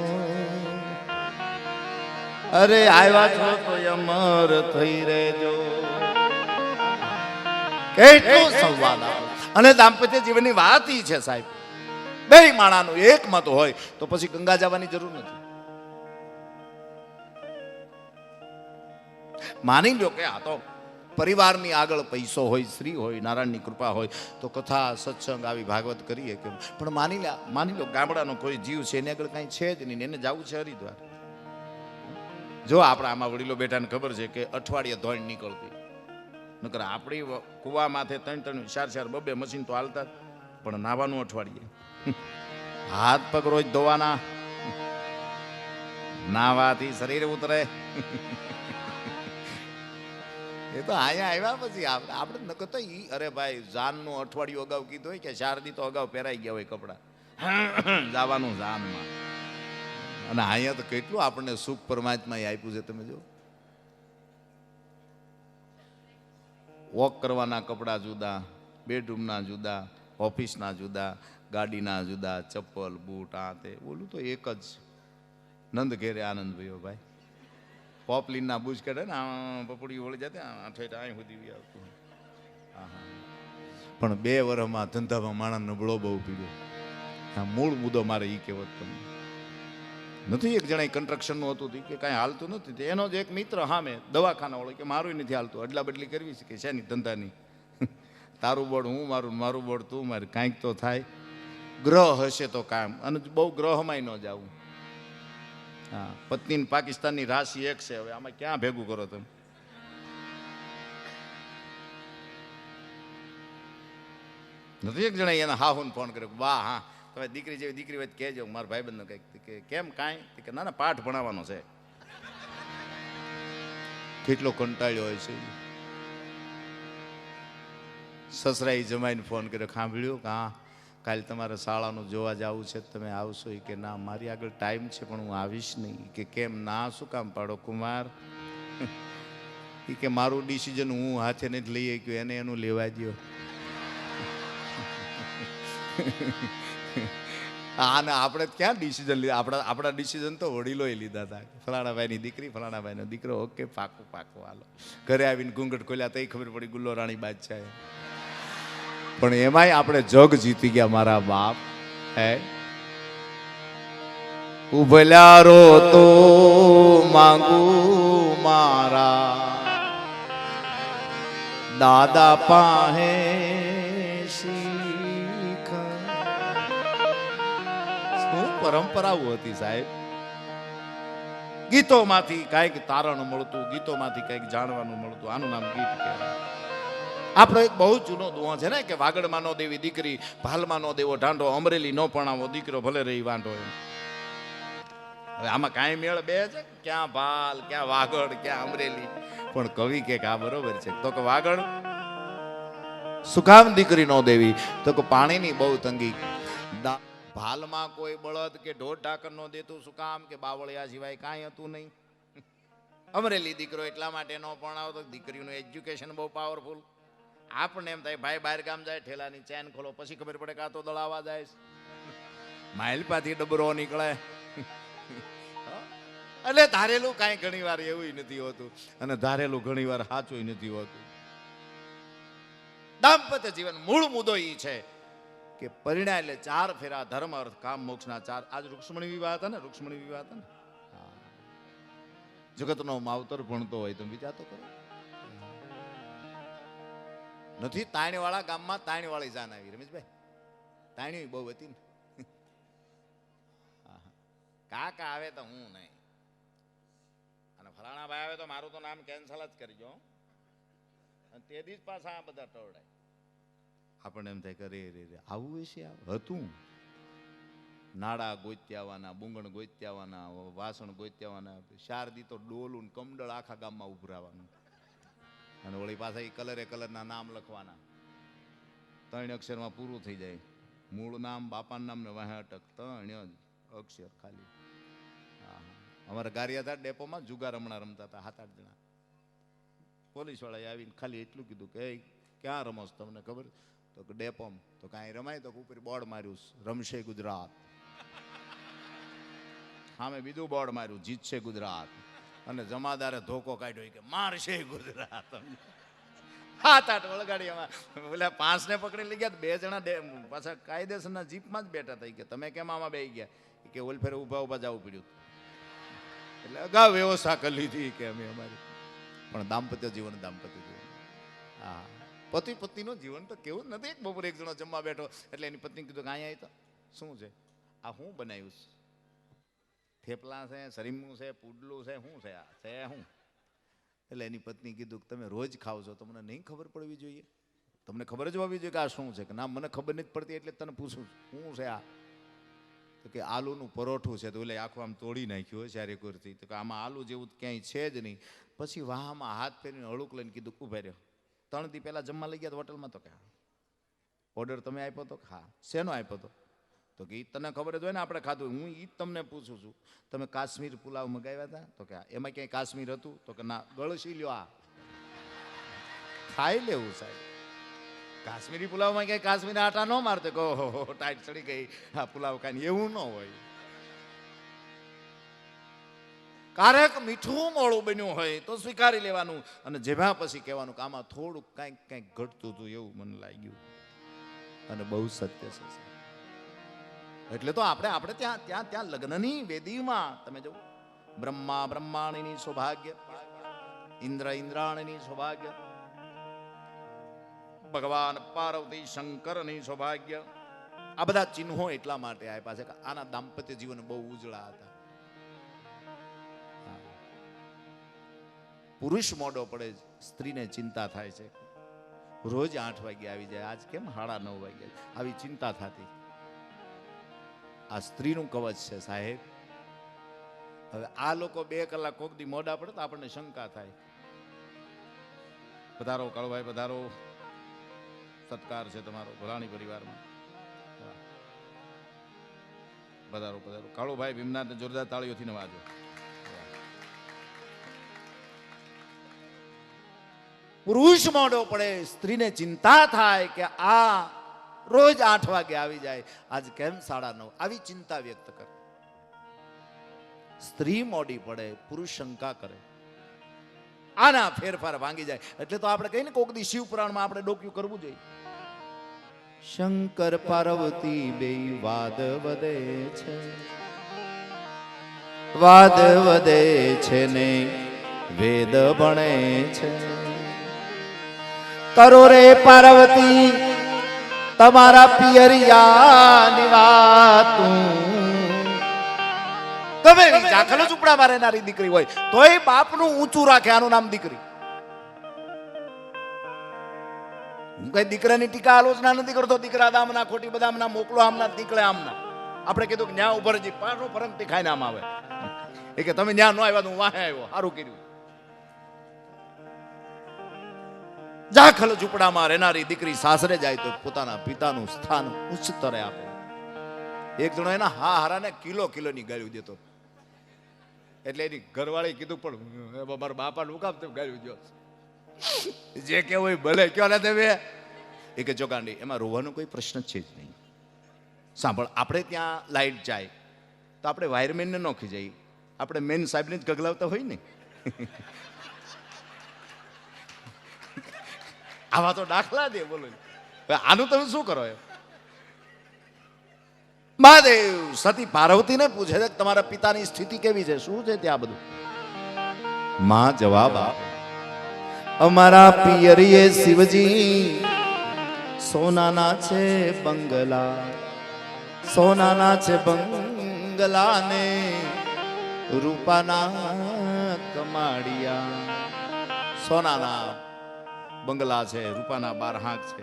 અરે આવ્યા છો તો અમર થઈ રહેજો. કેટલું સંવાદ અને દાંપત્ય જીવનની વાત ઈ છે સાહેબ. બે માણાનું એક મત હોય તો પછી ગંગા જવાની જરૂર નથી. માની લો કે આ તો પરિવારની આગળ પૈસો હોય, સ્ત્રી હોય, નારાયણની કૃપા હોય તો કથા સત્સંગ આવી ભાગવત કરીએ કેમ. પણ માની લો ગામડાનો કોઈ જીવ છે, એને આગળ કાંઈ છે જ નહીં, એને જવું છે હરિદ્વાર. જો આપણા આમાં વડીલો બેઠાને ખબર છે કે અઠવાડિયે ધોઈણ નીકળતી. નકર આપણી કુવા માથે 3-3, 4-4, 2-2 મશીન તો હાલતા, પણ નાવાનું અઠવાડિયે. હાથ પગ રોજ ધોવાના, નાવાથી શરીર ઉતરે. એ તો અહીંયા આવ્યા પછી આપણે નકર તો અરે ભાઈ જાનનું અઠવાડિયું અગાઉ કીધું હોય કે 4 દી તો અગાઉ પહેરાઈ ગયા હોય કપડા, જવાનું જાનમાં. અને અહીંયા તો કેટલું આપણને સુખ પરમાત્માએ આપ્યું છે. તમે જો વોક કરવાના કપડા જુદા, બેડરૂમના જુદા, ઓફિસના જુદા, ગાડીના જુદા, ચપ્પલ બૂટ આ તે. બોલું તો એક જ નંદ ઘેરે આનંદ ભયો ભાઈ. પોપલીનના બુજ કાઢે ને પપડી વળી જતા ઠેઠ અહીં સુધી આવતું. પણ 2 વર્ષમાં ધંધામાં માણસ નબળો બહુ પીડ્યો. આ મૂળ મુદ્દો મારે એ કહેવત તમને નથી. એક જણા કન્સ્ટ્રક્શનનું હતું કે કાંઈ હાલતું નથી. એનો જ એક મિત્ર સામે દવાખાના વાળો કે મારું નથી હાલતું, અદલા બદલી કરવી છે કે શેની ધંધાની. તારું બોર્ડ હું મારું, મારું બોર્ડ તું મારે, કાંઈક તો થાય. ગ્રહ હશે તો કામ. અને બહુ ગ્રહમાંય ન જાવું. હા, પત્ની પાકિસ્તાનની રાશિ એક છે. હવે આમાં ક્યાં ભેગું કરો તમે? નથી એક જણા એના હાહુને ફોન કર્યો, વાહ હા તમે દીકરી જેવી દીકરી હોય કહેજો. મારા ભાઈબંધનો કંઈક કે કેમ કાંઈ? કે ના પાઠ ભણાવવાનો છે. કેટલો કંટાળ્યો હોય છે. સસરાએ જમાઈને ફોન કર્યો, સાંભળ્યું કે હા કાલે તમારે શાળાનું જોવા જવું છે, તમે આવશો? કે ના મારી આગળ ટાઈમ છે પણ હું આવીશ નહીં. કે કેમ ના? શું કામ પાડો કુમાર? એ કે મારું ડિસિઝન હું હાથે નથી લઈ શક્યો, એને એનું લેવા દો. આને આપણે ક્યાં ડિસિઝન લીધા? આપણા ડિસિઝન તો વડીલોએ લીધા હતા. ફલાણા ભાઈની દીકરી, ફલાણા ભાઈનો દીકરો, ઓકે પાકું પાકું હાલો. ઘરે આવીને ઘૂંઘટ ખોલ્યા તઈ ખબર પડી ગુલ્લો રાણી બાદશાહ. પણ એમાંય આપણે જગ જીતી ગયા મારા બાપ. હે ઉભલ્યા રો તો માંગુ મારા દાદા પાહે શીખ. શું પરંપરાઓ હતી સાહેબ. ગીતોમાંથી કઈક તારણ મળતું, ગીતોમાંથી કઈક જાણવાનું મળતું. આનું નામ ગીત કહેવાય. આપણો એક બહુ જૂનો દુહો છે ને કે વાગડમાં નો દેવી દીકરી, ભાલમાં નો દેવો ઢાંઢો, અમરેલી નો પણાવો દીકરો ભલે રહી વાંઢો. હવે આમાં કાંઈ મેળ બે છે? ક્યાં ભાલ, ક્યાં વાગડ, ક્યાં અમરેલી? પણ કવિ કે આ બરોબર છે. તો કે વાગડ શું કામ દીકરી નો દેવી? તો કે પાણીની બહુ તંગી. ભાલમાં કોઈ બળદ કે ઢોર ઢાકર નો દેતું શું કામ? કે બાવળિયા સિવાય કાંઈ હતું નહીં. અમરેલી દીકરો એટલા માટે નો પરણાવતો, દીકરીનું એજ્યુકેશન બહુ પાવરફુલ. આપણને એમ થાય ભાઈ બહાર ગામ જાય, ઠેલાની ચેન ખોલો, પછી ખબર પડે કાં તો દળાવા જાય, માઇલપાથી ડબરો નીકળે. એટલે ધારેલું કાંઈ ઘણી વાર એવું નથી હોતું, અને ધારેલું ઘણી વાર સાચું નથી હોતું. દાંપત્ય જીવન મૂળ મુદ્દો એ છે કે પરિણા એટલે 4 ફેરા, ધર્મ અર્થ કામ મોક્ષના 4. આજ રૂક્ષ્મણી વિવાહ હતા ને, રૂક્ષ્મણી વિવાહ હતા ને. જગતનો માવતર ભણતો હોય તો વિચાર તો કરો. નથી તાણીવાળા ગામમાં તાણીવાળી જાન આવી. રમેશભાઈ તાણી બહુ હતી ને. કાકા આવે તો હું નહીં, અને ફલાણા ભાઈ આવે તો મારું તો નામ કેન્સલ જ કરજો. તે દી પાછા આ બધા ટવડાય. આપણને એમ થાય કે રે આવું હશે. હતું નાડા ગોત્યાવાના, બુંગણ ગોત્યાવાના, વાસણ ગોત્યાવાના. શારદી તો ડોલું કમડળ આખા ગામમાં ઉભરાવાનું, અને વળી પાછા એ કલરે કલરના નામ લખવાના. 3 અક્ષરમાં પૂરું થઈ જાય. મૂળ નામ, બાપાનું નામ ને વાહે અટક. 3 અક્ષર ખાલી. અમારા ગારિયાધાર ડેપોમાં જુગાર હમણાં રમતા હતા 7-8 જણા. પોલીસ વાળાએ આવીને ખાલી એટલું કીધું કે ક્યાં રમો છો તમને ખબર? તો કે ડેપોમ. તો કાંઈ રમાય? તો ઉપર બોર્ડ માર્યું રમશે ગુજરાત. સામે બીજું બોર્ડ માર્યું જીતશે ગુજરાત. અને જમાદારે ધોકો કાઢ્યો કે મારશે ગુજરાત. 7-8 વળગાડી. એમાં ઓલા 5 ને પકડી લઈ ગયા. 2 જણા પાછા કાયદેસરના જીપમાં જ બેઠા થઈ ગયા. તમે કેમ આમાં બેસી ગયા? કે ઓલફેરે ઊભા જવું પડ્યું. એટલે અગાઉ વ્યવસ્થા કરી લીધી કે અમે અમારી. પણ દાંપત્ય જીવન, દાંપત્ય જીવન. હા, પતિ પત્નીનું જીવન તો કેવું નથી. એક બપોરે એક જણો જમવા બેઠો એટલે એની પત્ની કીધું કે અહીંયા તો શું છે આ? હું બનાવ્યું? થેપલા છે, સરીમું છે, પુડલું છે, શું છે આ? છે શું? એટલે એની પત્ની કીધું કે તમે રોજ ખાવ છો, તમને નહીં ખબર પડવી જોઈએ? તમને ખબર જ હોવી જોઈએ કે આ શું છે? કે ના મને ખબર નથી પડતી એટલે તને પૂછું શું છે આ? તો કે આલુનું પરોઠું છે. તો એટલે આખું આમ તોડી નાખ્યું હોય ચારે કોરથી. તો કે આમાં આલુ જેવું ક્યાંય છે જ નહીં. પછી વાહમાં હાથ ફેરીને હળુક લઈને કીધું ઉભા રહ્યો. 3 દી પહેલા જમવા લઈ ગયા હોટલમાં? તો કે ઓર્ડર તમે આપ્યો તો? હા. શેનો આપ્યો તો? તો કે એ તને ખબર જ હોય ને, આપણે ખાધું. હું એ તમને પૂછું છું, તમે કાશ્મીર પુલાવ મગાવ્યા હતા? તો કે એમાં ક્યાંય કાશ્મીર હતું? તો કે ના. ગળસી લ્યો, આ ખાઈ લેવું સાહેબ. કાશ્મીરી પુલાવમાં ક્યાંય કાશ્મીરી આટા ન મારતો કહો ટાઈટ ચડી ગઈ આ પુલાવ ખાઈને, એવું ન હોય. ક્યારેક મીઠું મોડું બન્યું હોય તો સ્વીકારી લેવાનું, અને જેભા પછી કહેવાનું કે આમાં થોડુંક કંઈક ઘટતું હતું એવું મને લાગ્યું. અને બહુ સત્ય છે. એટલે તો આપણે ત્યાં લગ્નની વેદીમાં તમે જો બ્રહ્મા બ્રહ્માણીની સૌભાગ્ય, ઇન્દ્ર ઇન્દ્રાણીની સૌભાગ્ય, ભગવાન પાર્વતી શંકરની સૌભાગ્ય. આ બધા ચિહ્નો એટલા માટે આપ્યા છે કે આના દાંપત્ય જીવન બહુ ઉજળા હતા. પુરુષ મોડો પડે, સ્ત્રીને ચિંતા થાય છે. રોજ 8 વાગે આવી જાય, આજ કેમ 9:30 વાગે આવી ચિંતા થતી. આ સ્ત્રીનું કવચ છે સાહેબ. હવે આ લોકો 2 કલાક કોક દી મોડા પડે તો આપણને શંકા થાય. પધારો કાળુભાઈ, પધારો. સત્કાર છે તમારો ભલાણી પરિવારમાં. પધારો પધારો. કાળુભાઈ ભીમનાથને જોરદાર તાળીઓથી નવાજો. પુરુષ મોડો પડે, સ્ત્રીને ચિંતા થાય કે આ રોજ 8 વાગે આવી જાય, આજ કેમ 9:30, આવી ચિંતા વ્યક્ત કરે. સ્ત્રી મોડી પડે, પુરુષ શંકા કરે, આના ફેરફાર ભાંગી જાય. એટલે તો આપણે કહીને કોક દી શિવ પુરાણમાં આપણે ડોક્યું કરવું જોઈએ. શંકર પાર્વતી બેય વાદ વધે છે, વાદ વધે છે ને વેદ ભણે છે. કરો રે પાર્વતી તમારા પિયરિયાની વાતું. ગમે એવી ઝાખલો ઝૂંપડા માં રહેનારી દીકરી હોય તોય બાપનું ઊંચું રાખે, આનું નામ દીકરી. હું કઈ દીકરાની ટીકા આલોચના નથી કરતો. દીકરા દામના ખોટી બદામના મોકલો આમના નીકળે આમના. આપણે કીધું કે ન્યા ઉભર જી પાછો ફરંગથી ખાઈને આમ આવે. એ કે તમે ન્યા ન આવ્યા, હું વાહે આવ્યો, સારું કર્યું. ઝાખલ ઝૂંપડામાં રહેનારી દીકરી સાસરે જાય તો પોતાના પિતાનું સ્થાન ઉચ્ચ સ્તરે આપે. એક જણો એના હારાને કિલોની ગાળ્યું દેતો. એટલે એની ઘરવાળી કીધું પણ મારા બાપા નું કામ તેમ ગાળ્યું દો, જે કેવું હોય ભલે કયો ને તમે. એ કે જો ગાંડી એમાં રોવાનો કોઈ પ્રશ્ન છે જ નહીં. સાંભળ, આપણે ત્યાં લાઈટ જાય તો આપણે વાયરમેનને ન ખીજાઈએ, આપણે મેન સાહેબને જ ગગલાવતા હોય ને. આવા તો દાખલા દે, બોલો આનું તમે શું કરો એમ. મહાદેવ સતી પાર્વતીને પૂછે છે તમારા પિતાની સ્થિતિ કેવી છે, શું છે ત્યાં બધું. માં જવાબ આપે, અમારા પિયરીએ શિવજી સોનાના છે બંગલા, સોનાના છે બંગલા ને રૂપાના કમાડિયા. સોનાના બંગલા છે, રૂપાના 12 હાંક છે,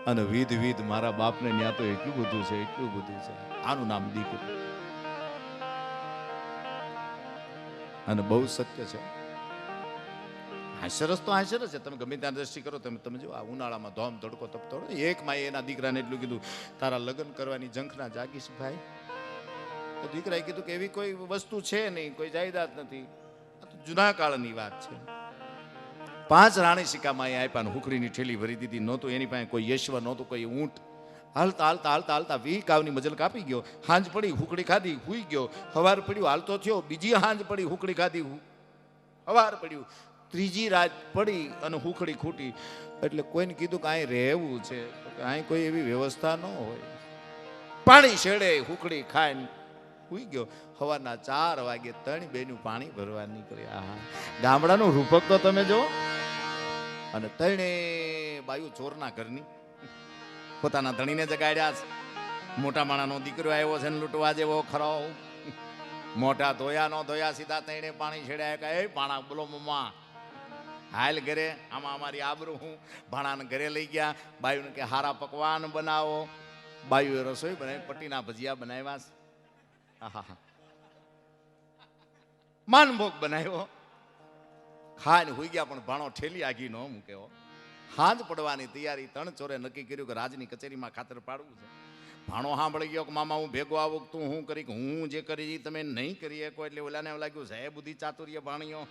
અને વિધ મારા બાપને ત્યાં તો એટલું બધું છે, એટલું બધું છે. આનું નામ દીકરી. અને બહુ સત્ય છે. હાસ્યરસ તો હાસ્યરસ છે. તમે ગમે ત્યાં દ્રષ્ટિ કરો, તમે જો આ ઉનાળામાં ધોમ ધડકો તપતો, એક માએ એના દીકરાને એટલું કીધું તારા લગ્ન કરવાની ઝંખના જાગીશ ભાઈ. તો દીકરાએ કીધું કે એવી કોઈ વસ્તુ છે નહીં, કોઈ જાયદાદ નથી, આ તો જૂના કાળની વાત છે. 5 રાણી સિક્કામાં એ આપ્યા, હુકડીની ઠેલી ભરી દીધી. નહોતું એની પાસે કોઈ યશ્વ, નહોતું કોઈ ઊંટ. હાલતા 20 કાવની મજલ કાપી ગયો. હાંજ પડી, હુકડી ખાધી, હુઈ ગયો. હવાર પડ્યું, હાલતો થયો, બીજી હાંજ પડી, હુકડી ખાધી, હવાર પડ્યું, ત્રીજી રાત પડી અને હુકડી ખૂટી. એટલે કોઈને કીધું કે અહીં રહેવું છે, અહીં કોઈ એવી વ્યવસ્થા ન હોય. પાણી છેડે હુકડી ખાઈને હુઈ ગયો. સવારના 4 વાગે 3 બેનું પાણી ભરવા નીકળ્યા. ગામડાનું રૂપક તો તમે જો. અને 3 બાયુ ચોરના ઘરની પોતાના ધણીને જગાડ્યા છે. મોટા માણાનો દીકરો આવ્યો છે ને લૂંટવા જેવો ખરો. મોટા ધોયા નો ધોયા, સીધા 3 પાણી છેડ્યા. કે એ પાણા બોલો મમ્મા હાલ ઘરે, આમાં અમારી આબરૂ. હું ભાણાને ઘરે લઈ ગયા. બાયુને કે હારા પકવાન બનાવો. બાયુએ રસોઈ બનાવી, પટ્ટીના ભજીયા બનાવ્યા છે. આહા, માનભોગ બનાવ્યો. ખાઈને હુઈ ગયા, પણ ભાણો ઠેલી આગી ન મૂક્યો. હાંજ પડવાની તૈયારી. 3 ચોરે નક્કી કર્યું કે રાજની કચેરીમાં ખાતર પાડવું છે. ભાણો સાંભળી ગયો કે મામા હું ભેગો આવું, તું હું કરી, હું જે કરી તમે નહીં કરી શકો. એટલે ઓલાને એવું લાગ્યું છે બુદ્ધિ ચાતુર્ય ભાણીઓ.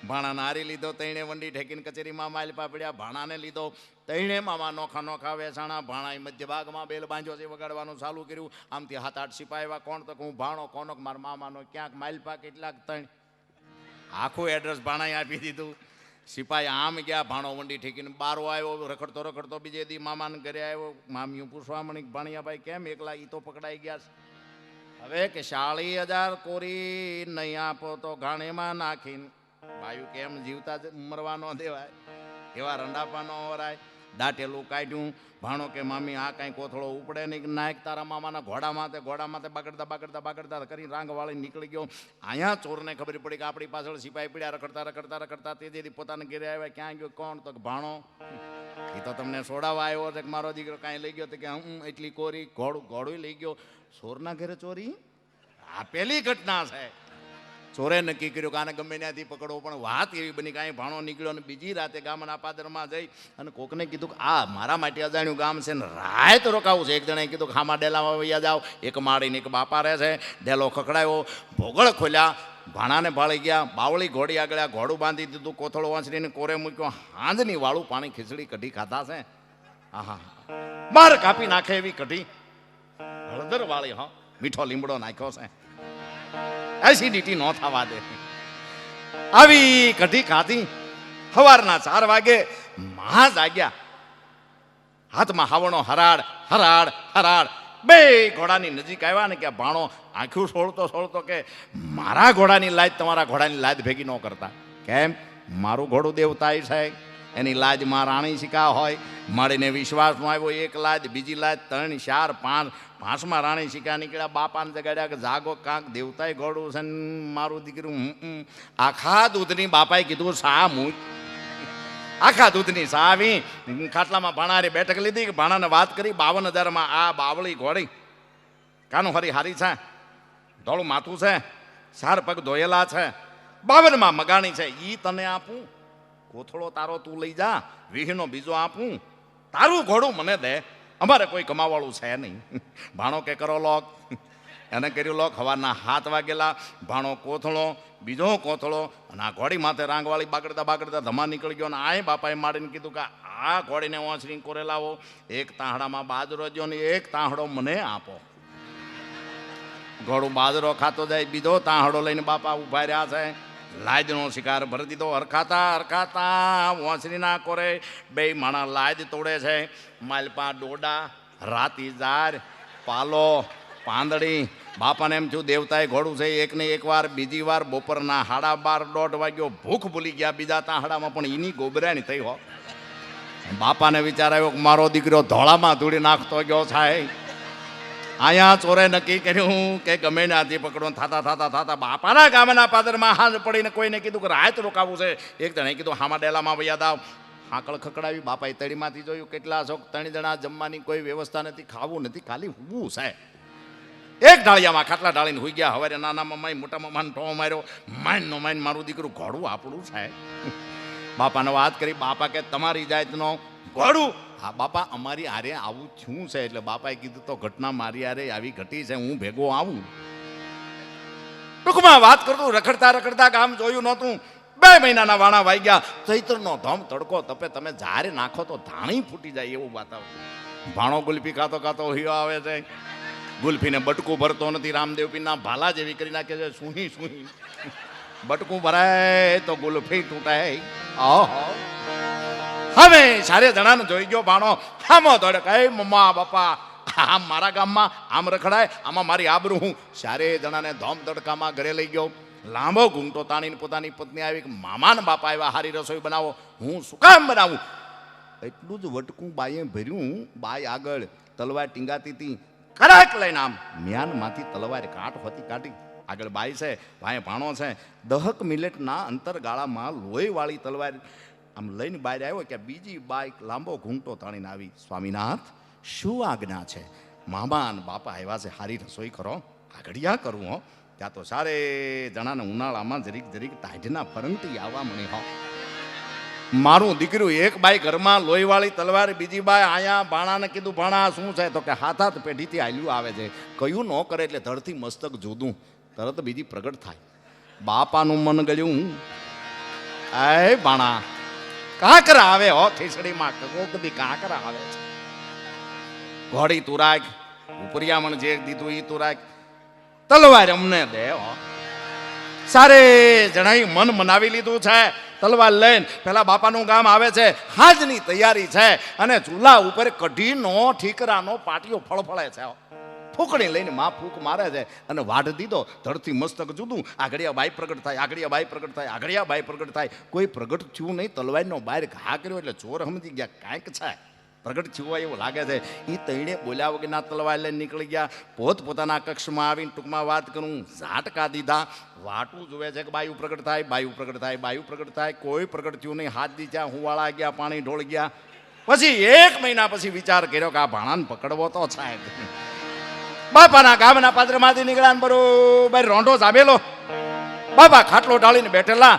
ભાણાને હારી લીધો. 3 વંડી ઠેકીને કચેરીમાં માલપા પડ્યા. ભાણાને લીધો. 3 મામા નોખા વેચાણા. ભાણાએ મધ્ય ભાગમાં બેલ બાંધ્યો છે, વગાડવાનું ચાલુ કર્યું. આમથી 7-8 સિપાઈ આવ્યા. કોણ તો હું ભાણો, કોનો મારા મામાનો, ક્યાંક માલપા કેટલાક. 3 આખું એડ્રેસ ભાણાએ આપી દીધું. સિપાઈ આમ ગયા. ભાણો વંડી ઠેકીને બારો આવ્યો. રખડતો બીજે દી મામાને ઘરે આવ્યો. મામીઓ પૂછવા મળી ભાણિયાભાઈ કેમ એકલા, ઈ તો પકડાઈ ગયા છે. હવે કે 40,000 કોરી નહીં આપો તો ઘાણીમાં નાખીને. ભાઈ કેમ જીવતા મરવા ન દેવાય, એવા રંડાપા ન વરાય. દાટેલું કાઢ્યું. ભાણો કે મામી આ કાંઈ કોથળો ઉપડે નહીં, નાયક તારા મામાના ઘોડામાં બાગડતા કરી રાંગ વાળી નીકળી ગયો. અહીંયા ચોરને ખબર પડી કે આપણી પાછળ સિપાઈ પડ્યા. રખડતા તે જેથી પોતાને ઘેરે આવ્યા. ક્યાં ગયો કોણ, તો ભાણો એ તો તમને છોડાવવા આવ્યો છે. મારો દીકરો કાંઈ લઈ ગયો તો કે હું એટલી કોરી, ઘોડું લઈ ગયો. ચોરના ઘરે ચોરી, આ પહેલી ઘટના છે. ચોરે નક્કી કર્યું કે આને ગમે ત્યાંથી પકડવો. પણ વાત એવી બની કે અહીં ભાણો નીકળ્યો અને બીજી રાતે ગામના પાદરમાં જઈ અને કોકને કીધું કે આ મારા માટે અજાણ્યું ગામ છે ને રાત રોકાવું છે. એક જણાએ કીધું કે હામાં ડેલામાં વૈયા જાઓ. એક માળીને એક બાપા રહે છે. ડેલો ખખડાયો, ભોગળ ખોલ્યા. ભાણાને ભાળી ગયા. બાવળી ઘોડી આગળ ઘોડું બાંધી દીધું, કોથળો વાંચડીને કોરે મૂક્યો. હાંજની વાળું પાણી ખીચડી કઢી ખાતા છે. આહા, બાર કાપી નાખે એવી કઢી, હળદર વાળી. હા, મીઠો લીમડો નાખ્યો છે, એસિડિટી ન થવા દે. આવી કઢી ખાધી. સવારના 4 વાગે મહા જાગ્યા. હાથમાં હાવણો, હરાડ હરાડ હરાડ. બે ઘોડાની નજીક આવ્યા ને કે ભાણો આંખું સોળતો કે મારા ઘોડાની લાજ તમારા ઘોડાની લાજ ભેગી ન કરતા. કેમ? મારું ઘોડું દેવતાય છે, એની લાજમાં રાણી શિકા હોય. મળીને વિશ્વાસમાં આવ્યો. 1 લાજ, બીજી લાજ, 3, 4, 5, 5માં રાણી શિકા નીકળ્યા. બાપાને જગાડ્યા કે જાગો, કાંક દેવતાય ઘોડું છે ને મારું દીકરું. આખા દૂધની બાપાએ કીધું સા મૂક. આખા દૂધની સા આવી. ખાટલામાં ભાણારે બેઠક લીધી. ભાણાને વાત કરી. 52,000માં આ બાવળી ઘોડી, કાનું હરી હારી છે, ધોળું માથું છે, 4 પગ ધોયેલા છે, 52માં મગાણી છે. ઈ તને આપું, કોથળો તારો તું લઈ જા, વીહનો બીજો આપું, તારું ઘોડું મને દે, અમારે કોઈ કમાવાળું છે નહીં. ભાણો કે કરો લોક. એને કર્યું લોક. સવારના 7 વાગેલા. ભાણો કોથળો, બીજો કોથળો, અને આ ઘોડી માથે રાંગવાળી બાગડતા ધમા નીકળી ગયો. અને આ બાપાએ માડીને કીધું કે આ ઘોડીને વાંચડી કોરે લાવો, 1 તાંહડામાં બાજરો જો ને 1 તાંહડો મને આપો. ઘોડું બાજરો ખાતો જાય. બીજો તાંહડો લઈને બાપા ઉભા રહ્યા છે. લાજનો શિકાર ભરી દીધો. હરખાતા વાંસળીના કોરે 2 માણા લાજ તોડે છે. માલપા ડોડા, રાતી જાર, પાલો, પાંદડી. બાપાને એમ થયું દેવતાએ ઘોડું છે. 1 ને 1 વાર, બીજી વાર બપોરના 12:30, 1:30 વાગ્યો. ભૂખ ભૂલી ગયા. બીજા તાંહડામાં પણ એની ગોબરાણી થઈ હો. બાપાને વિચાર આવ્યો કે મારો દીકરો ધોળામાં ધૂળી નાખતો ગયો છે. અહીંયા ચોરે નક્કી કર્યું કે ગમે ને હાથી પકડો. થતા બાપાના ગામના પાદરમાં હાંજ પડીને કોઈને કીધું કે રાત રોકાવું છે. એક જણે કીધું હામાં ડેલામાં વૈયા દાવ. હાકળ ખકડાવી. બાપાએ તળીમાંથી જોયું. કેટલા છો? 3 જણા. જમવાની કોઈ વ્યવસ્થા નથી, ખાવું નથી, ખાલી ઊભું છે. એક ઢાળિયામાં ખાટલા ઢાળીને હોઈ ગયા. હવે નાના મમ્માએ મોટા મમ્માને ટો માર્યો. માઇનનો માઇન મારું દીકરું ઘોડું આપણું છે. બાપાને વાત કરી. બાપા કે તમારી જાતનો ઘોડું? હા બાપા, અમારી આરે આવું થયું છે. એટલે બાપાએ કીધું તો ઘટના મારી આરે આવી ઘટી છે, હું ભેગો આવું. ટૂંકમાં વાત કરતું રખડતા ગામ જોયું નહોતું. 2 મહિનાના વાણા વાઈ ગયા. ચૈત્રનો ધમ તડકો તપે. તમે જારે નાખો તો ધાણી ફૂટી જાય એવું વાતાવરણ. ભાણો ગુલ્ફી ખાતો હિયો આવે છે. ગુલ્ફીને બટકું ભરતો નથી. રામદેવ પીરના ભાલા જેવી કરી નાખે છે. સુહી બટકું ભરાય તો ગુલ્ફી તૂટાય. હવે 4 જણાને જોઈ ગયો ભાણો. આમો દોડે કે મમ્મા બાપા, આમ મારા ગામમાં આમ રખડાય, આમાં મારી આબરૂ. હું 4 જણાને ધોમ તડકામાં ઘરે લઈ ગયો. લાંબો ઘૂંટો તાણીને પોતાની પત્ની આવી કે મામાને બાપા આવ્યા, હારી રસોઈ બનાવો. હું શું કામ બનાવું? એટલું જ વટકું બાઈએ ભર્યું. બાઈ આગળ તલવાર ટીંગાતી હતી. કડાક લઈને આમ મ્યાનમાંથી તલવાર કાઢી. આગળ બાઈ છે, ભાઈ ભાણો છે. 10 મિનિટના અંતરગાળામાં લોહીવાળી તલવાર આમ લઈને બહાર આવ્યો કે બીજી બાઈક લાંબો ઘૂંટો તાણીને આવી. સ્વામિનાથ, શું આજ્ઞા છે? મામા અને બાપા આવ્યા છે, હારી રસોઈ કરો, આગળિયા કરવું. હો, ત્યાં તો 4 જણાને ઉનાળામાં જરીક ટાઢના ફરંટી આવવા મળી. હો, મારું દીકરું એક બાઈ ઘરમાં લોહીવાળી તલવાર, બીજી બાઈ આયા. ભાણાને કીધું ભાણા શું છે? તો કે હાથ પેઢીથી હાલ્યું આવે છે. કયું ન કરે એટલે ધરથી મસ્તક જોદું, તરત બીજી પ્રગટ થાય. બાપાનું મન ગળ્યું. એ ભાણા, કાંકરા આવે હો ખીચડીમાં, કદી કાંકરા આવે છે. ઘોડી તું રાખ, ઉપરિયામણ જે દીધું એ તું રાખ, તલવાર અમને દે. હો, 4 જણાએ મન મનાવી લીધું છે. તલવાર લઈને પેલા બાપાનું ગામ આવે છે. હાજની તૈયારી છે અને ચૂલા ઉપર કઢીનો ઠીકરાનો પાટિયો ફળફળે છે. ફૂકણી લઈને માં ફૂક મારે છે અને વાઢ દીધો. ધરથી મસ્તક જુદું. આગળિયા બાઈ પ્રગટ થાય, આગળિયા બાઈ પ્રગટ થાય, આગળિયા બાઈ પ્રગટ થાય. કોઈ પ્રગટ થયું નહીં. તલવારનો બહાર ઘા કર્યો એટલે ચોર સમજી ગયા કાંઈક છે, પ્રગટ થયું હોય એવું લાગે છે. એ તૈણે બોલ્યા વગરના તલવાર લઈને નીકળી ગયા. પોતાના કક્ષમાં આવીને ટૂંકમાં વાત કરું, ઝાટકા દીધા. વાટું જોવે છે કે બાયું પ્રગટ થાય, બાયું પ્રગટ થાય, બાયું પ્રગટ થાય. કોઈ પ્રગટ થયું નહીં. હાથ દીધા, હુંવાળા ગયા, પાણી ઢોળ ગયા. પછી 1 મહિના પછી વિચાર કર્યો કે આ ભાણાને પકડવો તો સાહેબ. બાપાના ગામના પાદરમાંથી નીકળ્યા, બરોબર રોંઢો સાબેલો. બાપા ખાટલો ઢાળીને બેઠેલા,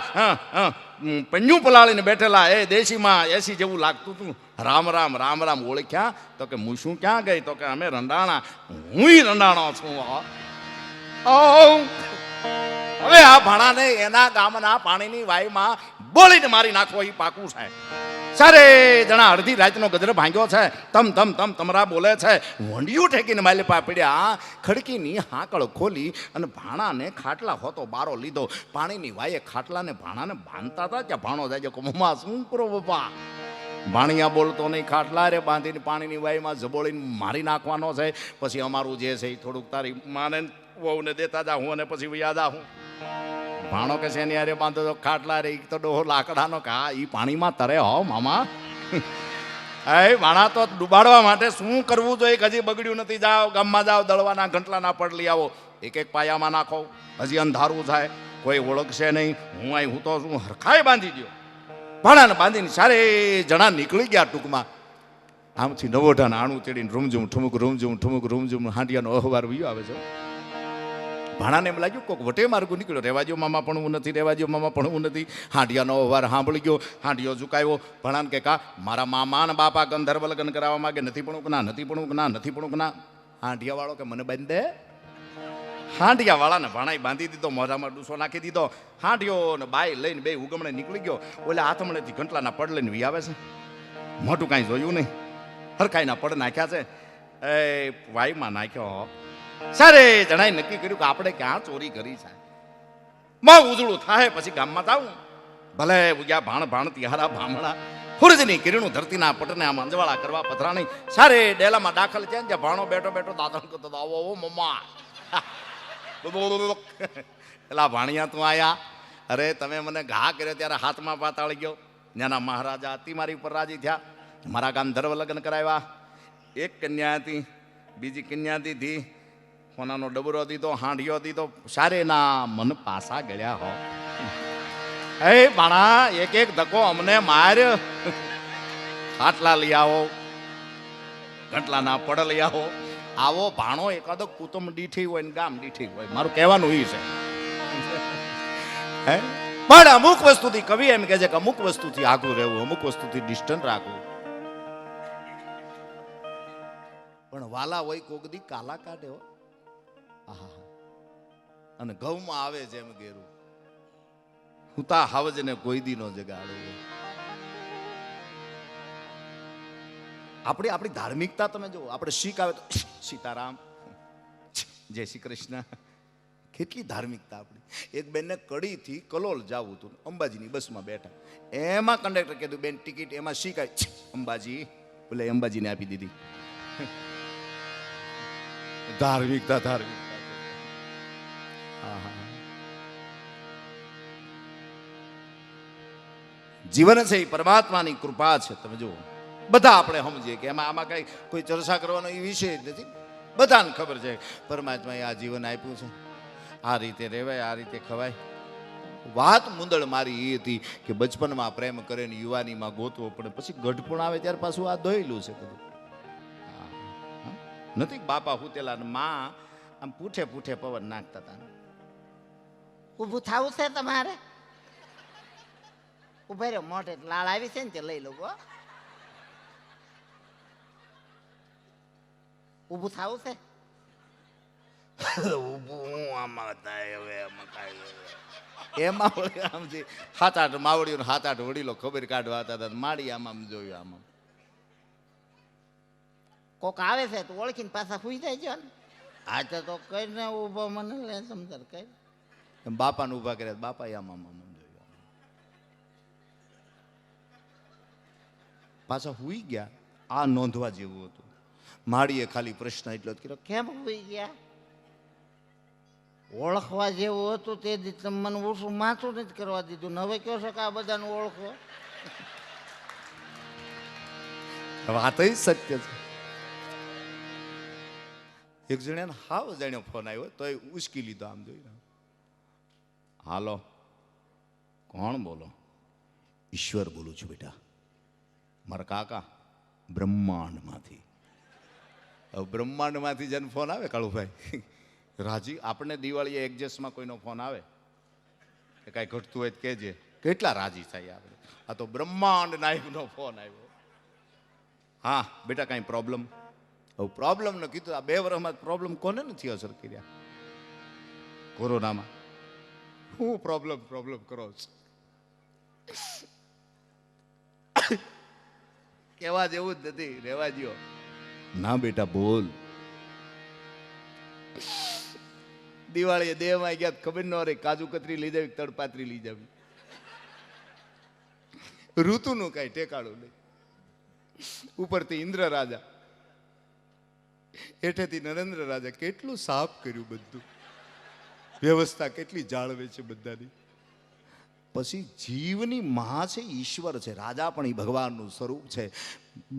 પન્યું પલાળીને બેઠેલા. એ દેશીમાં એસી જેવું લાગતું હતું. રામ રામ રામ રામ ઓળખ્યા? તો કે હું શું ક્યાં ગઈ? તો કે અમે રંડાણા. હું રંડાણો છું. હવે આ ભાણાને એના ગામના પાણીની વાયમાં બોલીને મારી નાખવો એ પાકું છે. સારે જણા અડધી રાતનો ગજર ભાંગ્યો છે, તમ તમ તમ તમરા બોલે છે, વંડિયું ઠેકીને માલિપા પડ્યા. ખડકીની હાકળ ખોલી અને ભાણાને ખાટલા હોતો બારો લીધો. પાણીની વાયે ખાટલાને ભાણાને બાંધતા હતા ત્યાં ભાણો જાય કે મમ્મા શું કરો બાપા. ભાણિયા બોલતો નહીં, ખાટલા રે બાંધીને પાણીની વાયમાં જબોળીને મારી નાખવાનો છે. પછી અમારું જે છે એ થોડુંક તારી માને વહુને દેતા જાઉં અને પછી યાદ આવું. ભાણો કે છે એની યારે બાંધો તો ખાટલા રે તો ડોહો લાકડાનો કે હા એ પાણીમાં તરે હો મામા. એ ભાણા તો ડૂબાડવા માટે શું કરવું જોઈએ? હજી બગડ્યું નથી, જાઓ ગામમાં જાઓ, દળવાના ઘંટલાના પડ લઈ આવો, એક એક પાયામાં નાખો, હજી અંધારું થાય, કોઈ ઓળખશે નહીં. હું અહીં હું તો શું હરખાય બાંધી દો. ભાણાને બાંધીને સારે જણા નીકળી ગયા. ટૂંકમાં આમથી નવોઢાને આણું તેડીને રૂમઝુમ ઠુમુક રૂમઝુમ ઠુમુક રૂમઝુમ હાંડિયાનો અહવાર વયો આવે છે. ભાણાને એમ લાગ્યું કોઈક વટે માર્ગું નીકળ્યો. રહેવાજો મામા ભણવું નથી, રહેવાજો મામા ભણવું નથી. હાંડિયાનો અહવાર સાંભળી ગયો, હાંડિયો ઝુકાયો. ભાણાને કે કા મારા મામા ને બાપા ગંધર્વ લગ્ન કરાવવા માંગે, નથી ભણવું કે ના, નથી ભણવું કે ના, નથી ભણવું કે ના. હાંડિયા વાળો કે મને બાંધી દે. હાંડિયા વાળાને ભાણાએ બાંધી દીધો, મોઢામાં ડૂસો નાખી દીધો. હાંડિયો ને બાઈ લઈને બે ઉગમણે નીકળી ગયો. ઓલે હાથમણેથી ઘંટલાના પડ લઈને વી આવે છે. મોટું કાંઈ જોયું નહીં, હરખાઈના પડ નાખ્યા છે. એ વાઈમાં નાખ્યો. સારે જણાએ નક્કી કર્યું કે આપણે ક્યાં ચોરી કરી છે. માં ઉજળું થાય પછી ગામમાં જાઉં. ભલે ઉગ્યા ભાણ ભાણ તિહારા ભામણા સૂરજની કિરણું ધરતીના પટને આમ અંજવાળા કરવા પથરાણી. સારે ડેલામાં દાખલ છે જ્યાં ભાણો બેઠો બેઠો દાદણ કરતો હતો, આવો મમ્મા. એલા ભાણિયા તું આયા? અરે તમે મને ઘા કર્યો ત્યારે હાથમાં પાતાળી ગયો. ત્યાંના મહારાજા અતિ મારી ઉપર રાજી થયા. મારા ગામ ધર્વ લગ્ન કરાવ્યા. એક કન્યા હતી, બીજી કન્યા દીધી, સોનાનો ડબરો દીધો, હાંડિયો દીધો. સારે ના મન પાસા ગળ્યા હો. હે ભાણા એક એક ધક્કો અમને માર. ખાટલા લઈ આવો, ઘંટલાના પડ લઈ આવો. આવો ભાણો એકાદો કુટુંબ દીઠી હોય ને ગામ દીઠી હોય. મારું કહેવાનું એ છે. હે પણ અમુક વસ્તુથી કવિ એમ કહે છે કે અમુક વસ્તુથી આગળ રહેવું, અમુક વસ્તુથી ડિસ્ટન્સ રાખવું. પણ વાલા હોય કોકદી કાલા કાઢે હો. અને ઘઉંમાં આવે છે એમ ઘેરું. હું તા હાવજ ને કોઈ દી નો જગાડું. આપણી ધાર્મિકતા તમે જુઓ. આપણે શીખ આવે તો સીતારામ, જય શ્રી કૃષ્ણ. કેટલી ધાર્મિકતા આપણી. એક બેનને કડીથી કલોલ જવું હતું, અંબાજીની બસમાં બેઠા. એમાં કંડક્ટર કીધું બેન ટિકિટ, એમાં શીખ આવી અંબાજી, બોલે અંબાજીને આપી દીધી. ધાર્મિકતા ધાર્મિકતા. જીવન છે એ પરમાત્માની કૃપા છે. તમે જુઓ બધા આપણે સમજીએ કે આમાં કઈ કોઈ ચર્ચા કરવાનો એ વિષય જ નથી. બધાને ખબર છે પરમાત્માએ આ જીવન આપ્યું છે, આ રીતે રહેવાય, આ રીતે ખવાય. વાત મુંદળ મારી એ હતી કે બચપનમાં પ્રેમ કરે ને યુવાનીમાં ગોતવો પડે, પછી ગઢપણ આવે ત્યારે પાછું આ દોયેલું છે બધું. નથી બાપા હુતેલા ને માં આમ પૂઠે પૂઠે પવન નાખતા હતા. ઊભું થવું છે તમારે? ઉભા રહ્યો, મોઢે લાળ આવી છે ને તે લઈ લો. ઊભું થવું છે? ઊભું આમાં થાય હવે આમાં કાંઈ એમાં આમથી હાથ આઠ માવડીઓ હાથ આઠ વડીલો ખબર કાઢવા હતા માડી આમ જોયું. આમાં કોક આવે છે તો ઓળખીને પાછા સુઈ જાય છે ને. આ તો કઈ ને ઉભો મને લે સમજર કઈ. બાપાને ઉભા કર્યા, બાપા આમ આમ આમ જોયું. પાછા હુઈ ગયા. આ નોંધવા જેવું હતું. માડીએ ખાલી પ્રશ્ન એટલો જ કર્યો, કેમ સુઈ ગયા? ઓળખવા જેવું હતું તે દી તમે મને ઓછું માથું નથી કરવા દીધું ને હવે કહો છો કે આ બધાને ઓળખો. વાત સત્ય છે. એક જણાને હાવ જાણ્યો ફોન આવ્યો તો એ ઉચકી લીધો. આમ જોઈ, હાલો કોણ બોલો? ઈશ્વર બોલું છું બેટા. મારા કાકા બ્રહ્માંડમાંથી. હવે બ્રહ્માંડમાંથી જેને ફોન આવે કાળુભાઈ રાજી, આપણે દિવાળીએ એડજસ્ટમાં કોઈનો ફોન આવે કે કાંઈ ઘટતું હોય કહેજે, કેટલા રાજી થાય આપણે. આ તો બ્રહ્માંડ નાયકનો ફોન આવ્યો. હા બેટા કાંઈ પ્રોબ્લેમ? હવે પ્રોબ્લેમ ન કીધું. આ 2 વર્ષમાં પ્રોબ્લેમ કોને નથી અસર કર્યા? કોરોનામાં હું પ્રોબ્લેમ કરો છો? કેવા જેવું જ નથી, રેવા દ્યો. ના બેટા બોલ. દિવાળીએ દેહમાં ગયા ખબર ન રહી, કાજુ કતરી લઈ જાવી, તડપાતરી લઈ જાવી. ઋતુનું કઈ ઠેકાણું નહીં. ઉપરથી ઇન્દ્ર રાજા, હેઠેથી નરેન્દ્ર રાજા, કેટલું સાફ કર્યું બધું, વ્યવસ્થા કેટલી જાળવે છે બધાની. પછી જીવની માં છે, ઈશ્વર છે, રાજા પણ એ ભગવાનનું સ્વરૂપ છે.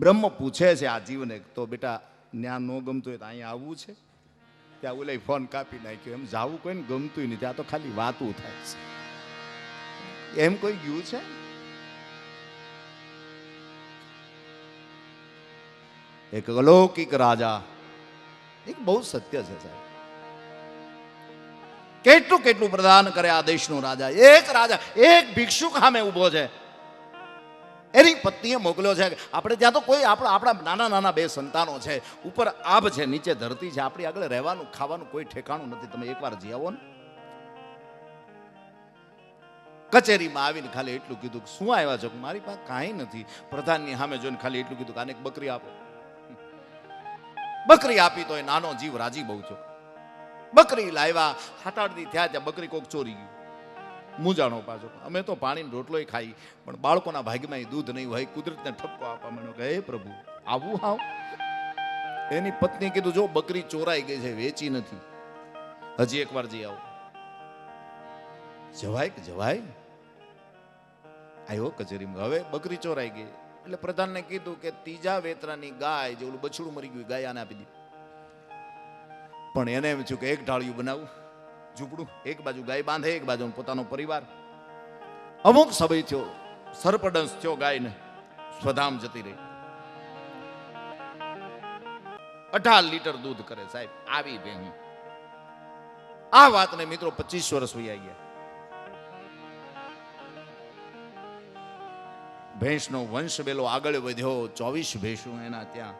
બ્રહ્મ પૂછે છે આ જીવને, તો બેટા ન્યા ન ગમતું હોય તો અહીંયા આવવું છે? ત્યાં ઓલા ફોન કાપી નાખ્યો. એમ જાવું કોઈને ગમતું નથી, આ તો ખાલી વાતું થાય છે. એમ કોઈ ગયું છે? એક અલૌકિક રાજા, એક બહુ સત્ય છે સાહેબ. કેટલું કેટલું પ્રદાન કરે આ દેશનો રાજા. એક રાજા, એક ભિક્ષુક સામે ઊભો છે, એની પત્નીએ મોકલ્યો છે. આપણે ત્યાં તો કોઈ આપણા નાના નાના બે સંતાનો છે, ઉપર આબ છે, નીચે ધરતી છે, આપણી આગળ રહેવાનું ખાવાનું કોઈ ઠેકાણું નથી. તમે એકવાર જઈ આવો ને. કચેરીમાં આવીને ખાલી એટલું કીધું, શું આવ્યા છો? મારી પાસે કાંઈ નથી. પ્રધાનની સામે જોઈને ખાલી એટલું કીધું, આને એક બકરી આપો. બકરી આપી તો એ નાનો જીવ રાજી બહુ છો. બકરી લાવ્યા, 7-8 દી થયા, ત્યાં બકરી કોક ચોરી ગયું. મૂંઝાણો પાછો. અમે તો પાણીનો રોટલો ખાઈ, પણ બાળકોના ભાગ્યમાં દૂધ નહીં હોય. કુદરતને ઠપકો આપવા માંડ્યો કે હે પ્રભુ આવું હાવ. એની પત્ની કીધું, જો બકરી ચોરાઈ ગઈ છે, વેચી નથી, હજી એકવાર જઈ આવો. જવાય કે જવાય? આવ્યો કચેરીમાં. હવે બકરી ચોરાઈ ગઈ એટલે પ્રધાનને કીધું કે ત્રીજા વેતરાની ગાય, જે ઓલું બછડું મરી ગયું, ગાય આને આપી દી. પણ એને એમ થયું કે એક ઢાળિયું બનાવું, ઝૂંપડું, એક બાજુ ગાય બાંધે, એક બાજુ પોતાનો પરિવાર. અમુક સમય થયો, સરપડંસ થયો, ગાયને સ્વધામ જતી રહી. 18 લીટર દૂધ કરે સાહેબ આવી ભેહું. આ વાતને મિત્રો 25 વર્ષ વહી ગયા. ભેંસનો વંશ બેલો આગળ વધ્યો. 24 ભેંસું એના ત્યાં,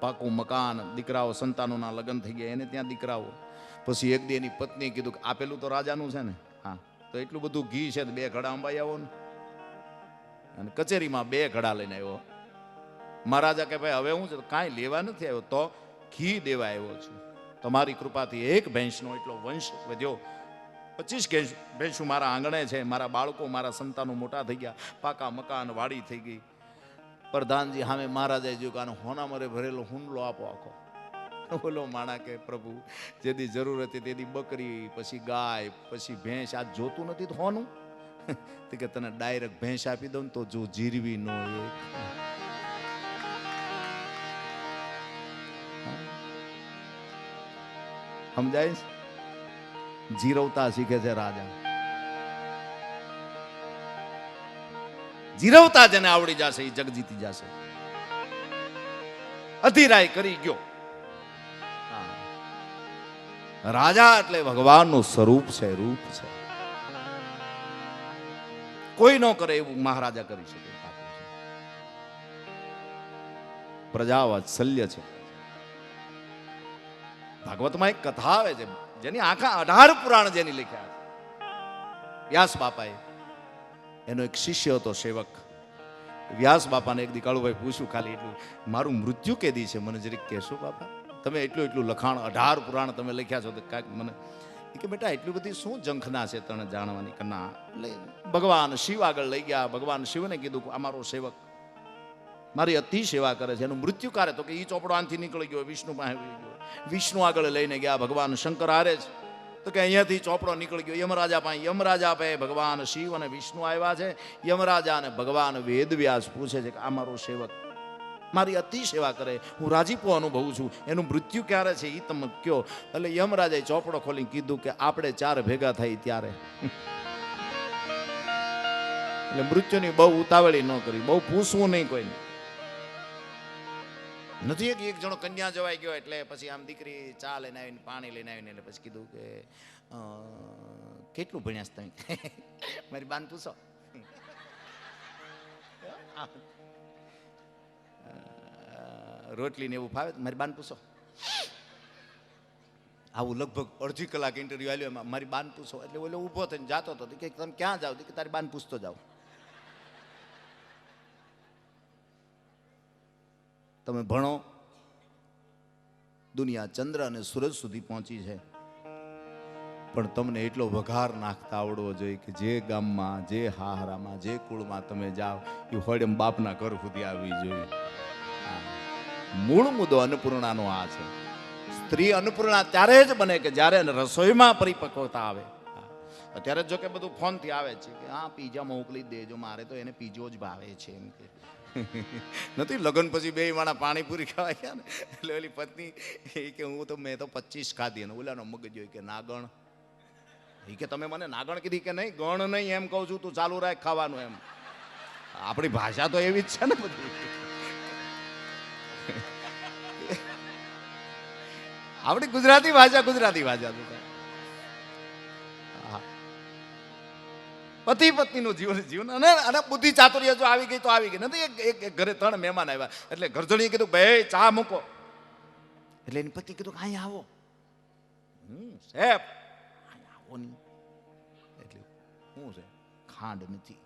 પાકું મકાન, દીકરાઓ, સંતાનોના લગ્ન થઈ ગયા, એને ત્યાં દીકરાઓ. પછી એક દી એની પત્નીએ કીધું કે આપેલું તો રાજાનું છે ને, હા તો એટલું બધું ઘી છે, 2 ઘડા અંબાઈ આવો ને. અને કચેરીમાં 2 ઘડા લઈને આવ્યો. મહારાજા કે ભાઈ હવે હું છે? કાંઈ લેવા નથી આવ્યો, તો ઘી દેવા આવ્યો છું. તમારી કૃપાથી એક ભેંસનો એટલો વંશ વધ્યો. 25 ભેંસું મારા આંગણે છે, મારા બાળકો, મારા સંતાનો મોટા થઈ ગયા, પાકા મકાન, વાડી થઈ ગઈ. પ્રધાનજી સામે મહારાજાએ જોયું કે આનો હોના મરે ભરેલો હુંડલો આપો આખો. બોલો માણા કે પ્રભુ જેદી જરૂર હતી તેદી બકરી, પછી ગાય, પછી ભેંસ, આ જોતું નથી તો હોનું? તો કે તને ડાયરેક્ટ ભેંસ આપી દઉં તો જો જીરવી નો એક. સમજાય? જીરવતા શીખે છે રાજા. જીરવતા જેને આવડી જશે એ જગ જીતી જશે. અધીરાય કરી ગયો. રાજા એટલે ભગવાનનું સ્વરૂપ છે, રૂપ છે. કોઈ ન કરે એવું મહારાજા કરી શકે. પ્રજા વાત્સલ્ય છે. ભાગવતમાં એક કથા આવે છે, જેની આખા 18 પુરાણ જેની લખ્યા છે. વ્યાસ બાપાએ, એનો એક શિષ્ય હતો સેવક. વ્યાસ બાપાને એક દી કાળુભાઈ પૂછ્યું, ખાલી એટલું, મારું મૃત્યુ કેદી છે મને જરીક કહેશો બાપા? તમે એટલું લખાણ 18 પુરાણ તમે લખ્યા છો, તો કાંઈક મને. કે બેટા એટલી બધી શું ઝંખના છે તને જાણવાની? કે ના. એટલે ભગવાન શિવ આગળ લઈ ગયા. ભગવાન શિવને કીધું આ મારો સેવક મારી અતિ સેવા કરે છે, એનું મૃત્યુ કારે. તો કે ઈ ચોપડો આનથી નીકળી ગયો, વિષ્ણુ પાસે ગયો. વિષ્ણુ આગળ લઈને ગયા. ભગવાન શંકર હારે છે, તો કે અહીંયાથી ચોપડો નીકળી ગયો યમરાજા પાસે. યમરાજા પાસે ભગવાન શિવ અને વિષ્ણુ આવ્યા છે. યમરાજા અને ભગવાન વેદવ્યાસ પૂછે છે કે આ મારો સેવક મારી અતિ સેવા કરે, હું રાજીપો અનુભવું છું, એનું મૃત્યુ ક્યારે છે એ તમે કયો. એટલે યમરાજાએ ચોપડો ખોલીને કીધું કે આપણે 4 ભેગા થઈ ત્યારે. એટલે મૃત્યુની બહુ ઉતાવળી ન કરી, બહુ પૂછવું નહીં કોઈને. નથી એક જણો કન્યા જવાઈ ગયો, એટલે પછી આમ દીકરી ચા લઈને આવીને પાણી લઈને આવીને એટલે પછી કીધું કે કેટલું ભણ્યા તમે? મારી બાન પૂછો. રોટલી ને એવું ફાવે? મારી બાન પૂછો. આવું લગભગ અડધી કલાક ઇન્ટરવ્યુ આવ્યો. એમાં મારી બાન પૂછો એટલે ઓલો ઊભો થઈને જાતો હતો કે તમે ક્યાં જાઓ કે તારી બાન પૂછતો જાઓ. તમે ભણો, દુનિયા ચંદ્ર અને સૂરજ સુધી પહોંચી છે, પણ તમને એટલો વઘાર નાખતા આવડવો જોઈએ કે જે ગામમાં, જે હાહરામાં, જે કુળમાં તમે જાઓ એ હોડેમ બાપના ઘર સુધી આવવી જોઈએ. મૂળ મુદ્દો અન્નપૂર્ણાનો આ છે. સ્ત્રી અન્નપૂર્ણા ત્યારે જ બને કે જ્યારે રસોઈમાં પરિપક્વતા આવે. અત્યારે જો કે બધું ફોનથી આવે છે કે હા પીઝા મોકલી દેજો, મારે તો એને પીઝો જ ભાવે છે એમ કે. નથી લગ્ન પછી બે માણા પાણીપુરી ખાવા ગયા ને એટલે ઓલી પત્ની એ કે હું તો મેં તો 25 ખાધી. અને ઓલાનો મગજ હોય કે નાગણ, એ કે તમે મને નાગણ કીધી કે નહીં, ગણ નહીં એમ કહું છું, તું ચાલુ રાખ ખાવાનું એમ. આપણી ભાષા તો એવી જ છે ને બધી. આપણી ગુજરાતી ભાષા પતિ પત્નીનું જીવન અને બુદ્ધિ ચાતુર્ય જો આવી ગઈ તો આવી ગઈ. નથી એક ઘરે 3 મહેમાન આવ્યા એટલે ઘરધણીએ કીધું ભાઈ ચા મૂકો. એટલે એની પત્ની કીધું અહીંયા આવો. સાહેબ આવો નહીં. એટલે શું છે? ખાંડ નથી,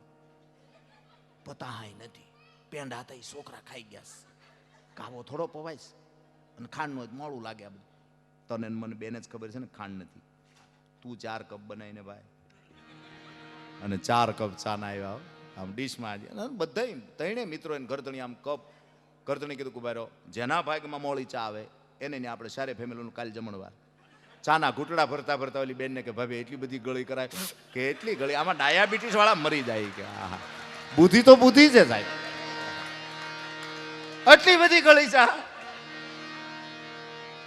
પતાહાય નથી, પેંડા હતા એ છોકરા ખાઈ ગયા, કાવો થોડો પવાય અને ખાંડનું મોડું લાગે. આ બધું તને મને બેને જ ખબર છે ને ખાંડ નથી. તું 4 કપ બનાવીને ભાઈ અને 4 કપ ચા ના આવ્યા આમ ડીશમાં. બધા 3 મિત્રો એને ઘરધણી આમ કપ. ઘરધણી કીધું કે ભાઈ જેના ભાગમાં મોળી ચા આવે એને ને આપણે સારે ફેમિલીનું કાલ જમણવાર. ચાના ઘૂંટડા ભરતા ભરતા ઓલી બેનને કે ભાભી એટલી બધી ગળી કરાય કે એટલી ગળી, આમાં ડાયાબિટીસ વાળા મરી જાય કે હા બુદ્ધિ તો બુદ્ધિ છે સાહેબ, આટલી બધી ગળી ચા.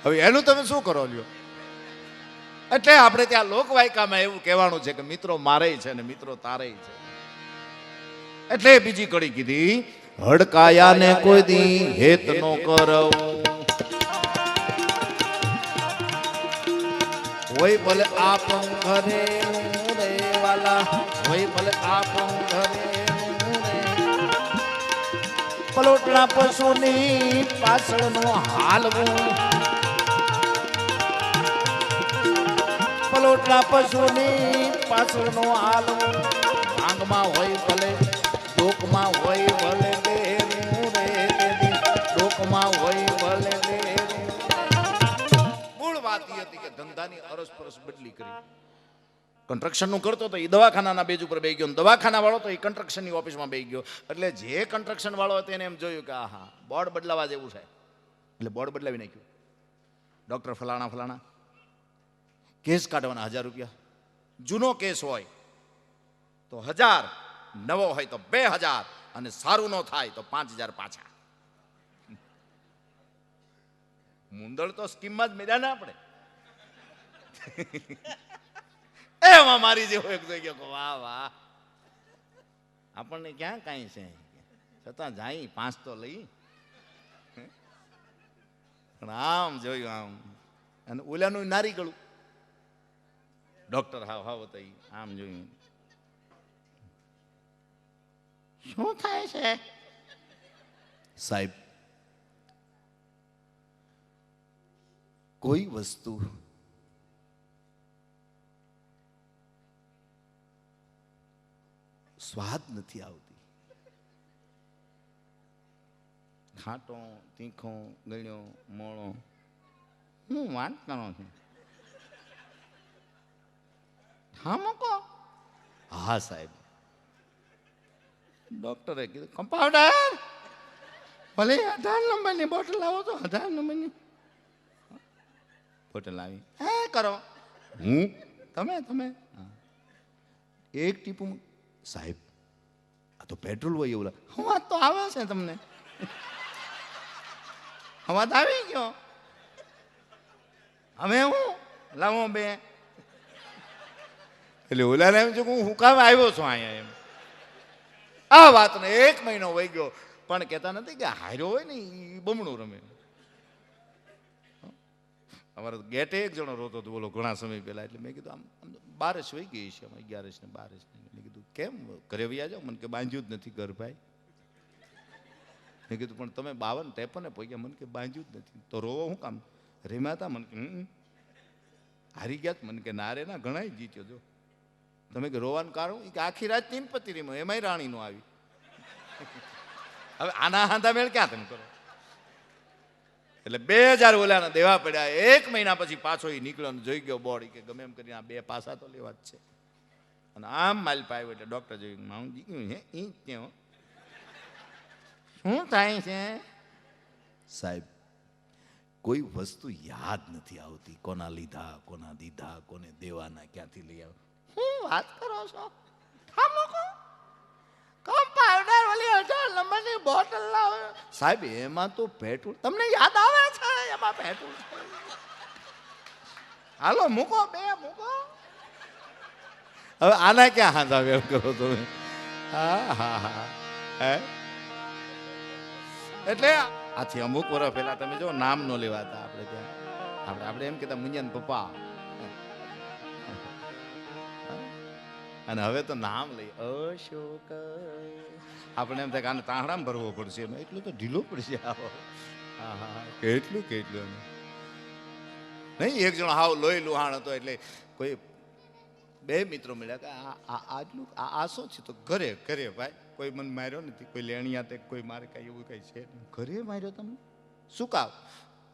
હવે એનું તમે શું કરો લ્યો? એટલે આપણે ત્યાં લોકવાયકામાં એવું કહેવાનું છે કે મિત્રો મારે છે ને મિત્રો તારે છે. એટલે બીજી કડી કીધી, હડકાયાને કોઈ દી હેત નો કરવું, હોય ભલે આપ ઘરે રે વાલા, હોય ભલે આપ ઘરે રે. પલોટના પશુની પાછળનો હાલવું, પલોટના પશુની પાછળનો હાલવું. માંગમાં હોય ભલે, ડોકમાં હોય ભલે દેરું રે, ડોકમાં હોય ભલે દેરું. મૂળ વાત એ હતી કે ધંધાની અરસપરસ બદલી કરી. કન્સ્ટ્રક્શનનું કરતો તો એ દવાખાનાના બેજ ઉપર બેસી ગયો, દવાખાના વાળો તો એ કન્સ્ટ્રક્શનની ઓફિસમાં બેસી ગયો. એટલે જે કન્સ્ટ્રક્શન વાળો હતો એને એમ જોયું કે આહા બોર્ડ બદલાવા જેવું છે, એટલે બોર્ડ બદલાવી નાખ્યું. ડોક્ટર ફલાણા ફલાણા કેસ કાઢવાના 1000 રૂપિયા. જૂનો કેસ હોય તો 1000, નવો હોય તો 2000, અને સારું ન થાય તો 5000 પાછા. મુંદળ તો સ્કીમમાં જ મેળ્યા ને આપણે. એમાં મારી જેવો એક જોઈ ગયો, વાહ વાહ આપણને ક્યાં કાંઈ છે, છતાં જાય 5 તો લઈ. પણ આમ જોયું આમ, અને ઓલાનું નારી ગળું ડોક્ટર હાવ હતા આમ જોયું. શું થાય છે સાહેબ? કોઈ વસ્તુ સ્વાદ નથી આવતી. ખાટો, તીખો, ગળ્યો, મોળો, હું વાત કરો છું? હા મૂકો. હા સાહેબ. ડોક્ટરે કીધું કમ્પાઉન્ડર ભલે 18 નંબરની બોટલ લાવો તો 18 નંબરની બોટલ આવી. હે કરો હું તમે એક ટીપું. સાહેબ આ તો પેટ્રોલ હોય એવું લાગે. હવા તો આવે છે તમને, હવા તો આવી ગયો. હવે હું લાવો 2. એટલે ઓલાને એમ છે કે હું કામ આવ્યો છું અહીંયા એમ. આ વાતને 1 મહિનો વહી ગયો, પણ કહેતા નથી કે હાર્યો હોય ને એ બમણું રમે. અમારે ગેટે એક જણો રોતો હતો બોલો ઘણા સમય પહેલા. એટલે મેં કીધું આમ 12 વહી ગઈ છે, 11 ને 12. મેં કીધું કેમ ઘરે વ્યા જાઓ? મને કે બાંધ્યું જ નથી ઘર ભાઈ. મેં કીધું પણ તમે 52 53 પહોંચ્યા, મને કે બાંધ્યું જ નથી તો રોવો શું કામ? રેમ્યા હતા? મને કે હારી ગયા મને કે ના રે ના ઘણાય જીત્યો જો. તમે કે રોવાનું કારણ? ઈ કે આખી રાત તીન પતિ રીમો એમાંય રાણી નો આવી. હવે આના હાંધા મેળ ક્યાં તમે કરો? એટલે 2000 ઓલાના દેવા પડ્યા. 1 મહિના પછી પાછો એ નીકળ્યો ને જોઈ ગયો બોડી કે ગમે એમ કરીને આ 2 પાસા તો લેવા જ છે. અને આમ માલ પાયો એટલે ડોક્ટર જોયું માઉં જીગ્યું હે ઈ ત્યાં શું થાય છે સાહેબ? કોઈ વસ્તુ યાદ નથી આવતી, કોના લીધા, કોના દીધા, કોને દેવાના, ક્યાંથી લઈ આવ. શું વાત કરો છો? કમ્પાઉન્ડર ઓલી 18 નંબરની બોટલ લાવે સાહેબ, એમાં તો પેટ્રોલ. તમને યાદ આવે છે એમાં પેટ્રોલ? હાલો મૂકો, 2 મૂકો. હવે આના ક્યાં હાંધા વેલ કરો તમે? હા હા હા હે એટલે આથી અમુક વર્ષ પહેલા તમે જો નામ નો લેવાતા આપણે ત્યાં. આપણે એમ કહેતા મુંજન પપ્પા, અને હવે તો નામ લઈ અશોક. આપણે એમ થાય કે આને તાહડામાં ભરવો પડશે, એમાં એટલું તો ઢીલો પડશે. આવો હા હા કેટલું કેટલું નહીં. એક જણો હાવ લોહી લુહાણ હતો એટલે કોઈ 2 મિત્રો મળ્યા કે આટલું આ શું છે? તો ઘરે ઘરે ભાઈ કોઈ મને માર્યો નથી, કોઈ લેણિયા તે કોઈ મારે કાંઈ એવું કંઈ છે નહીં. ઘરે માર્યો તમને? શું કામ?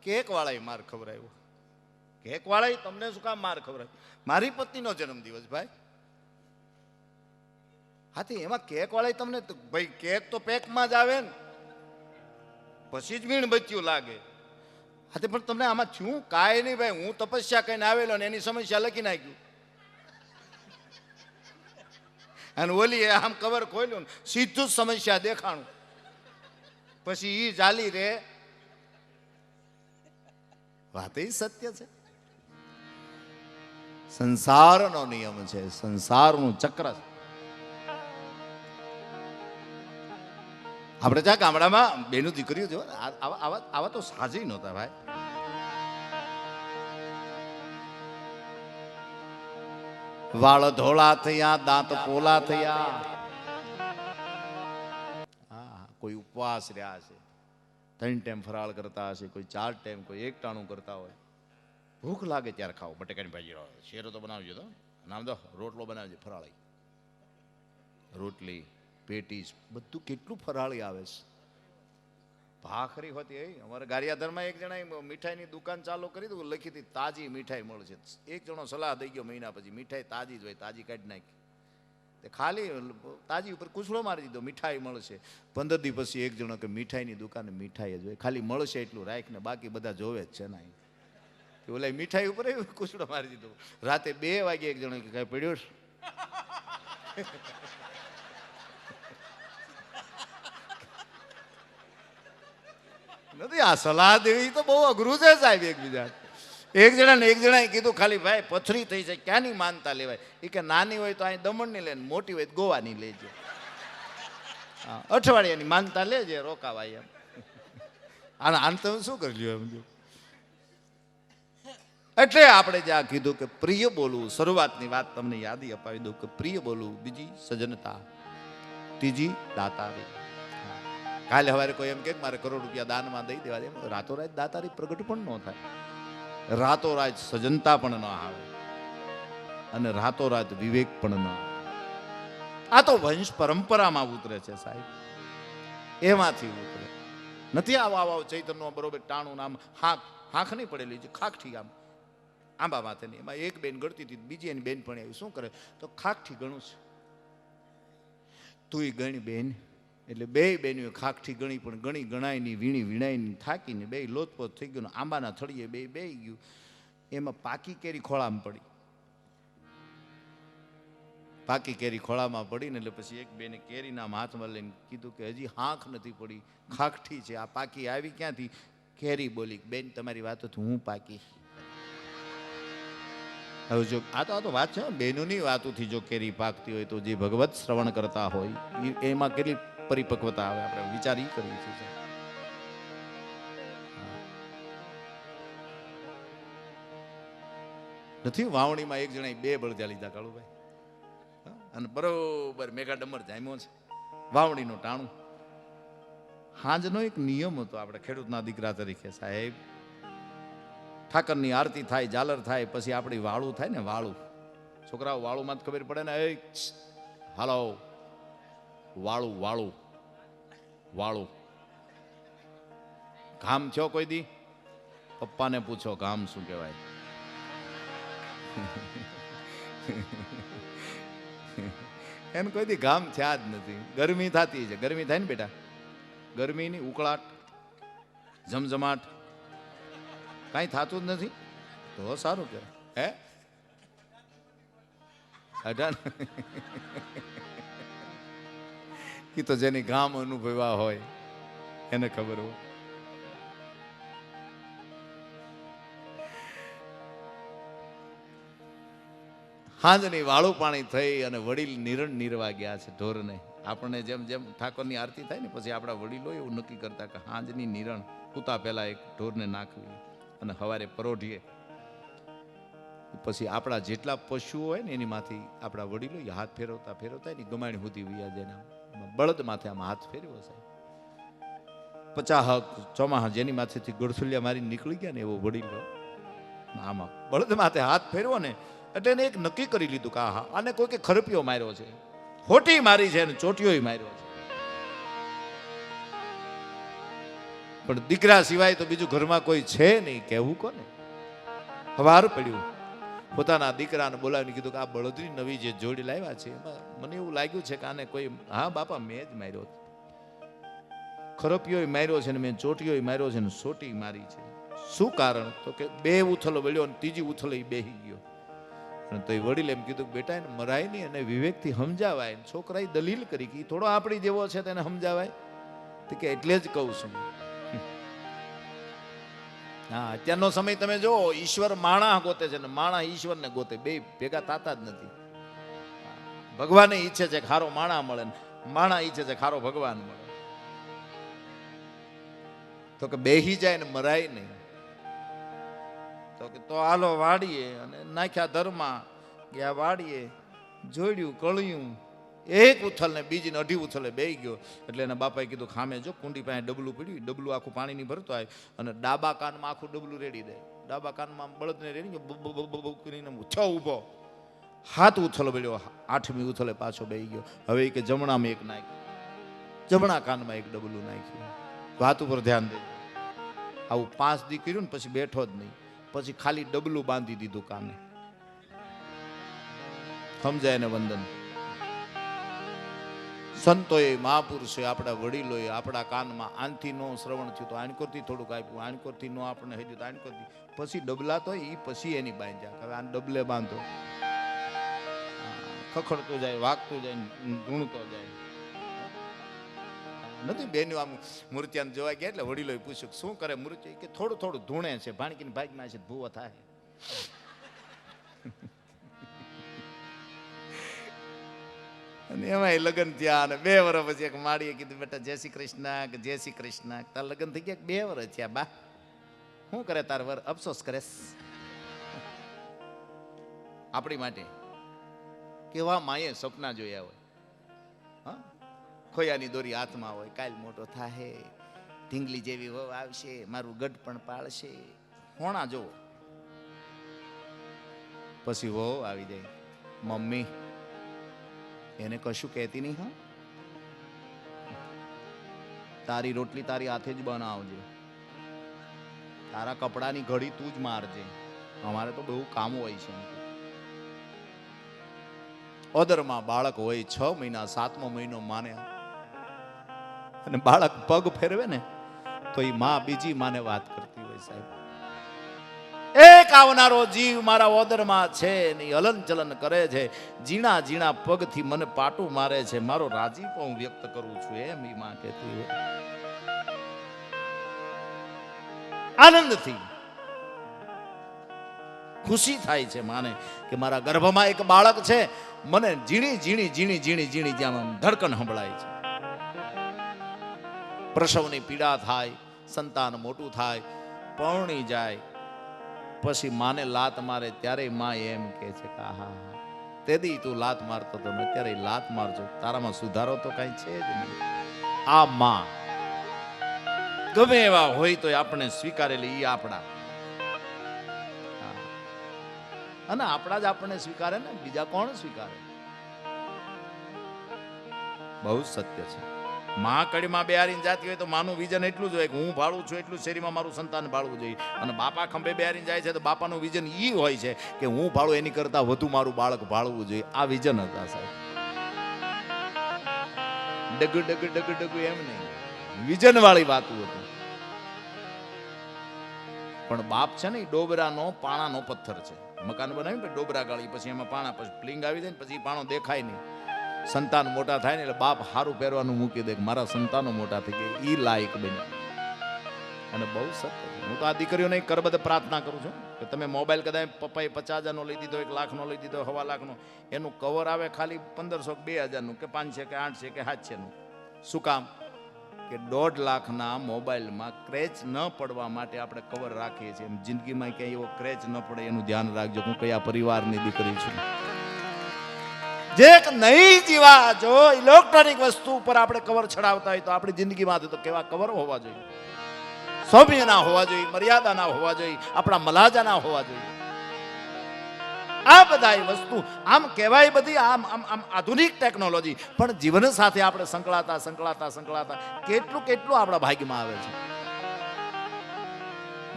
કેક વાળાએ માર ખવડાવ્યો. કેક વાળાએ તમને શું કામ માર ખવડાવ્યો? મારી પત્નીનો જન્મદિવસ ભાઈ. હાથી એમાં કેક વાળાએ તમને ભાઈ કેક તો પેકમાં જ આવે ને, પછી જ મીણબત્તીઓ લાગે. હાથી પણ તમને આમાં થયું કાંઈ નહીં ભાઈ. હું તપસ્યા કરીને આવેલો ને એની સમસ્યા લખી નાખ્યું. અને ઓલી આમ કવર ખોલ્યું ને સીધું જ સમસ્યા દેખાણું. પછી ઈ જાલી રે. વાત એ સત્ય છે. સંસારનો નિયમ છે, સંસારનું ચક્ર છે. આપણે ત્યાં ગામડામાં બેનું દીકરીઓ જો આવા તો સાજી નહોતા ભાઈ. વાળ ધોળા થયા, દાંત પોલા થયા. હા, કોઈ ઉપવાસ રહ્યા છે, 3 ટાઈમ ફરાળ કરતા હશે, કોઈ 4 ટાઈમ, કોઈ 1 ટાણું કરતા હોય. ભૂખ લાગે ત્યારે ખાઓ. બટેકાની ભાજી, શેરો તો બનાવજો તો નામ દો, રોટલો બનાવજો ફરાળી, રોટલી, પેટીસ, બધું કેટલું ફરાળી આવે છે. ભાખરી હોતી. અમારા ગારિયાધરમાં એક જણાએ મીઠાઈની દુકાન ચાલુ કરી દીધું, લખી હતી તાજી મીઠાઈ મળશે. એક જણો સલાહ દઈ ગયો મહિના પછી મીઠાઈ તાજી જ હોય, તાજી કાઢી નાખી. તે ખાલી તાજી ઉપર કૂચડો મારી દીધો મીઠાઈ મળશે. 15 દી પછી એક જણો કે મીઠાઈની દુકાને મીઠાઈ જ હોય, ખાલી મળશે એટલું રાખીને બાકી બધા જોવે જ છે. ના ઓલા મીઠાઈ ઉપર કૂચડો મારી દીધો. રાતે 2 વાગે એક જણો કે કઈ પડ્યો નથી. આ સલાહ દેવી તો બહુ અઘરું છે સાહેબ. એકબીજા એક જણાએ કીધું ખાલી ભાઈ પથરી થઈ જાય ક્યાંની માનતા લેવાય? એ કે નાની હોય તો અહીં દમણની લે, મોટી હોય તો ગોવાની લેજે. અઠવાડિયાની માનતા લેજે, રોકાવાય એમ. આને તમે શું કરી લ્યો એમ. એટલે આપણે જ્યાં કીધું કે પ્રિય બોલવું, શરૂઆતની વાત તમને યાદી અપાવી દઉં કે પ્રિય બોલવું, બીજી સજ્જનતા, ત્રીજી દાતારી. કાલે સવારે કોઈ એમ કે મારે કરોડ રૂપિયા દાનમાં દઈ દેવા, એમ રાતોરાત દાતારી પ્રગટ પણ ન થાય, રાતોરાત સજ્જનતા પણ ન આવે, અને રાતોરાત વિવેક પણ ન આવે. આ તો વંશ પરંપરામાં ઉતરે છે સાહેબ, એમાંથી ઉતરે નથી. આવા ચૈતન્ય બરોબર ટાણું નામ હાંખ નહીં પડેલી છે, ખાખઠી આમ આંબા માથેની. એમાં એક બેન ગણતી હતી, બીજી એની બેન પણ આવી. શું કરે તો ખાખઠી ગણું છે. તું ગણી બેન, એટલે 2 બેનીઓ ખાખઠી ગણી, પણ ગણી ગણાય ની, વીણી વીણાય ની, થાકીને 2 લોતપોત થઈ ગયું. આંબાના થળીએ બે ગયું. એમાં પાકી કેરી ખોળામાં પડી. પાકી કેરી ખોળામાં પડીને એટલે પછી એક બેને કેરીના હાથમાં લઈને કીધું કે હજી હાંખ નથી પડી, ખાખઠી છે, આ પાકી આવી ક્યાંથી? કેરી બોલી, બેન તમારી વાત તો હું પાકી. હવે જો આ તો વાત છે બેનોની વાતોથી જો કેરી પાકતી હોય તો જે ભગવત શ્રવણ કરતા હોય એમાં કેટલી પરિપક્વતા આવે, આપણે વિચાર ઈ કરવી છે. નથી વાવણીમાં એક જણાએ 2 બળદા લીધા કાળુભાઈ, અને બરોબર મેઘા ડમર જામ્યો છે. વાવણીનું ટાણું. હાંજનો એક નિયમ હતો આપણે ખેડૂતના દીકરા તરીકે સાહેબ, ઠાકરની આરતી થાય, ઝાલર થાય, પછી આપણી વાળું થાય ને, વાળું. છોકરાઓ વાળુંમાં જ ખબર પડે ને, એ હાલો વાળું વાળું વાળું. ગામ થયો કોઈ દી? પપ્પાને પૂછો ગામ શું કહેવાય. એને કોઈ દી ગામ થયા જ નથી. ગરમી થતી છે, ગરમી થાય ને બેટા, ગરમીની ઉકળાટ, જમજમાટ, કાંઈ થતું જ નથી. તો સારું કહેવાય. હે અઢાર એ તો જેની ગામ અનુભવ્યા હોય એને ખબર હોય. હાંજની વાળું પાણી થઈ અને વડીલ નિરણ નીરવા ગયા છે ઢોરને. આપણને જેમ જેમ ઠાકોરની આરતી થાય ને પછી આપણા વડીલો એવું નક્કી કરતા કે હાંજની નિરણ સૂતા પહેલા એક ઢોરને નાખવી અને સવારે પરોઢીએ. પછી આપણા જેટલા પશુઓ હોય ને એની માંથી આપણા વડીલો હાથ ફેરવતા ફેરવતા એની ગમાણી સુધી વૈયા જાય. બળદ માથે આમાં હાથ ફેરવ્યો સાહેબ. 50 ચોમાહા જેની માથેથી ગળસુલિયા મારી નીકળી ગયા ને એવો વડીલો આમાં બળદ માથે હાથ ફેરવો ને એટલે એને એક નક્કી કરી લીધું કે હા આને કોઈ ખરપિયો માર્યો છે, હોટી મારી છે અને ચોટીયો માર્યો છે. પણ દીકરા સિવાય તો બીજું ઘરમાં કોઈ છે નહીં. કહેવું કોને? હવાર પડ્યું પોતાના દીકરાને બોલાવીને કીધું કે આ બળદની નવી જે જોડી લાવ્યા છે એમાં મને એવું લાગ્યું છે કે આને કોઈ, હા બાપા મેં જ માર્યો, ખરપિયો માર્યો છે ને મેં ચોટીયો માર્યો છે ને સોટી મારી છે. શું કારણ? તો કે બે ઉથલો વળ્યો અને ત્રીજી ઉથલો બેહી ગયો. તો એ વડીલ એમ કીધું બેટા એને મરાય નહીં અને વિવેકથી સમજાવાય. છોકરાએ દલીલ કરી કે થોડો આપણી જેવો છે તેને સમજાવાય. તો કે એટલે જ કહું છું. હા, અત્યારનો સમય તમે જો, ઈશ્વર માણા ગોતે છે ને માણા ઈશ્વરને ગોતે, બે ભેગા થતા જ નથી. ભગવાને ઈચ્છે છે ખારો માણા મળે, માણા ઈચ્છે છે ખારો ભગવાન મળે. તો કે બેહી જાય ને મરાય નહીં. તો કે તો હાલો વાડીએ અને નાખ્યા ધરમાં ગયા વાડીએ, જોડ્યું કળ્યું, એક ઉથલ ને બીજી ને અઢી ઉથલે બેહી ગયો. એટલે એના બાપાએ કીધું ખામે જો કુંડી પાસે ડબલું પડ્યું, ડબલું આખું પાણીની ભરતો આવે અને ડાબા કાનમાં આખું ડબલું રેડી દે. ડાબા કાનમાં બળદને રેડી કરીને છ ઊભો, હાથ ઉથલો પડ્યો, 8મી ઉથલે પાછો બેહી ગયો. હવે કે જમણામાં એક નાખ્યું, જમણા કાનમાં એક ડબલું નાખ્યું. વાત ઉપર ધ્યાન દે. આવું 5 દી કર્યું ને પછી બેઠો જ નહીં. પછી ખાલી ડબલું બાંધી દીધું કાને. સમજાય ને વંદન. સંતોએ, મહાપુરુષોએ, આપણા વડીલોએ આપણા કાનમાં આનથી નો શ્રવણ થયું તો આણકોરથી થોડુંક આપ્યું, આણકોરથી નો આપણે હજી તો આણકોરથી, પછી ડબલા તો એ પછી એની બાંધ્યા. હવે આને ડબલે બાંધો, ખખડતો જાય, વાગતું જાય, ધૂણતો જાય. નથી બેનું આમ મૂર્તિયાને જોવા ગયા એટલે વડીલોએ પૂછ્યું શું કરે મૂર્તિ? કે થોડું થોડું ધૂણે છે, ભાણકીને ભાગમાં છે, ભૂવો થાય. અને એમાં લગ્ન થયા અને 2 વર્ષ પછી એક માળીએ કીધું બેટા જય શ્રી કૃષ્ણ, કે જય શ્રી કૃષ્ણ. તાર લગ્ન થઈ ગયા 2 વર્ષ થયા બા, શું કરે તાર વર? અફસોસ કરે આપણી માટે. કેવા માએ સપના જોયા હોય. હા, ખોયાની દોરી હાથમાં હોય, કાલ મોટો થાહે, ઢીંગલી જેવી વહુ આવશે, મારું ગઢ પણ પાળશે. હોણા જોવો. પછી વહુ આવી જાય, મમ્મી એને કશું કહેતી નહીં. હા, તારી રોટલી તારી હાથે જ બનાવજે, તારા કપડાની ઘડી તું જ મારજે, અમારે તો બહુ કામ હોય છે. ઓદરમાં બાળક હોય 6 મહિના, 7મો મહિનો માને અને બાળક પગ ફેરવે ને તો એ માં બીજી માને વાત કરતી હોય. સાહેબ, એક આવનારો જીવ મારા ઓદરમાં છે ને હલન ચલન કરે છે, ઝીણા ઝીણા પગથી મને પાટું મારે છે, મારો રાજીપો હું વ્યક્ત કરું છું, એમ એ માં કહેતી હોય. આનંદથી ખુશી થાય છે માને કે મારા ગર્ભમાં એક બાળક છે. મને ઝીણી ઝીણી ઝીણી ઝીણી ઝીણી જ્યાં ધડકન સંભળાય છે. પ્રસવની પીડા થાય, સંતાન મોટું થાય, પરણી જાય, પછી માને લાત મારે ત્યારે માં એમ કહે છે કે આહા, તેદી તું લાત મારતો તો ને ત્યારે લાત મારજો, તારામાં સુધારો તો કઈ છે જ નહીં. આ માં ગમે એવા હોય તો આપણે સ્વીકારેલી, એ આપણા અને આપણા જ આપણને સ્વીકારે ને, બીજા કોણ સ્વીકારે? બહુ સત્ય છે. માં કડીમાં બેહારીને જાતી હોય તો માનું વિઝન એટલું જ હોય કે હું ભાળું છું એટલું શેરીમાં મારું સંતાન ભાળવું જોઈએ. અને બાપા ખંભે બેહારીને જાય છે તો બાપાનું વિઝન ઈ હોય છે કે હું ભાળું એની કરતા વધુ મારું બાળક ભાળવું જોઈએ. આ વિઝન હતા સાહેબ. ડગ ડગ ડગ ડગ એમ નહીં, વિઝન વાળી વાત હતી. પણ બાપ છે ને એ ડોબરાનો પાણાનો પથ્થર છે. મકાન બનાવ્યું ને ડોબરા ગાળી, પછી એમાં પાણા, પછી પ્લિંગ આવી જાય ને પછી પાણો દેખાય નહીં. સંતાન મોટા થાય ને એટલે બાપ સારું પહેરવાનું મૂકી દે, મારા સંતાનો મોટા થઈ ગયા, ઈ લાયક બન્યા. અને બહુ સત્ય. હું તો આ દીકરીઓને કરબદ્ધ પ્રાર્થના કરું છું કે તમે મોબાઈલ કદાચ પપ્પાએ 50,000 નો લઈ દીધો, 1 લાખનો લઈ દીધો, 1.5 લાખનો, એનું કવર આવે ખાલી 1500 કે 2000 નું કે 500 કે 800 કે 700 નું. શું કામ? કે 1.5 લાખના મોબાઈલમાં ક્રેચ ન પડવા માટે આપણે કવર રાખીએ છીએ. એમ જિંદગીમાં ક્યાંય એવો ક્રેચ ન પડે એનું ધ્યાન રાખજો. હું કયા પરિવારની દીકરી છું. જે નહીં જીવા જો ઇલેક્ટ્રોનિક વસ્તુ ઉપર આપણે કવર ચડાવતા હોય તો આપણી જિંદગીમાં તો કેવા કવર હોવા જોઈએ? સૌમ્યના હોવા જોઈએ, મર્યાદાના હોવા જોઈએ, આપણા મલાજાના હોવા જોઈએ. આ બધા વસ્તુ આમ કહેવાય બધી આમ આમ આમ આધુનિક ટેકનોલોજી, પણ જીવન સાથે આપણે સંકળાતા સંકળાતા સંકળાતા કેટલું કેટલું આપણા ભાગ્યમાં આવે છે.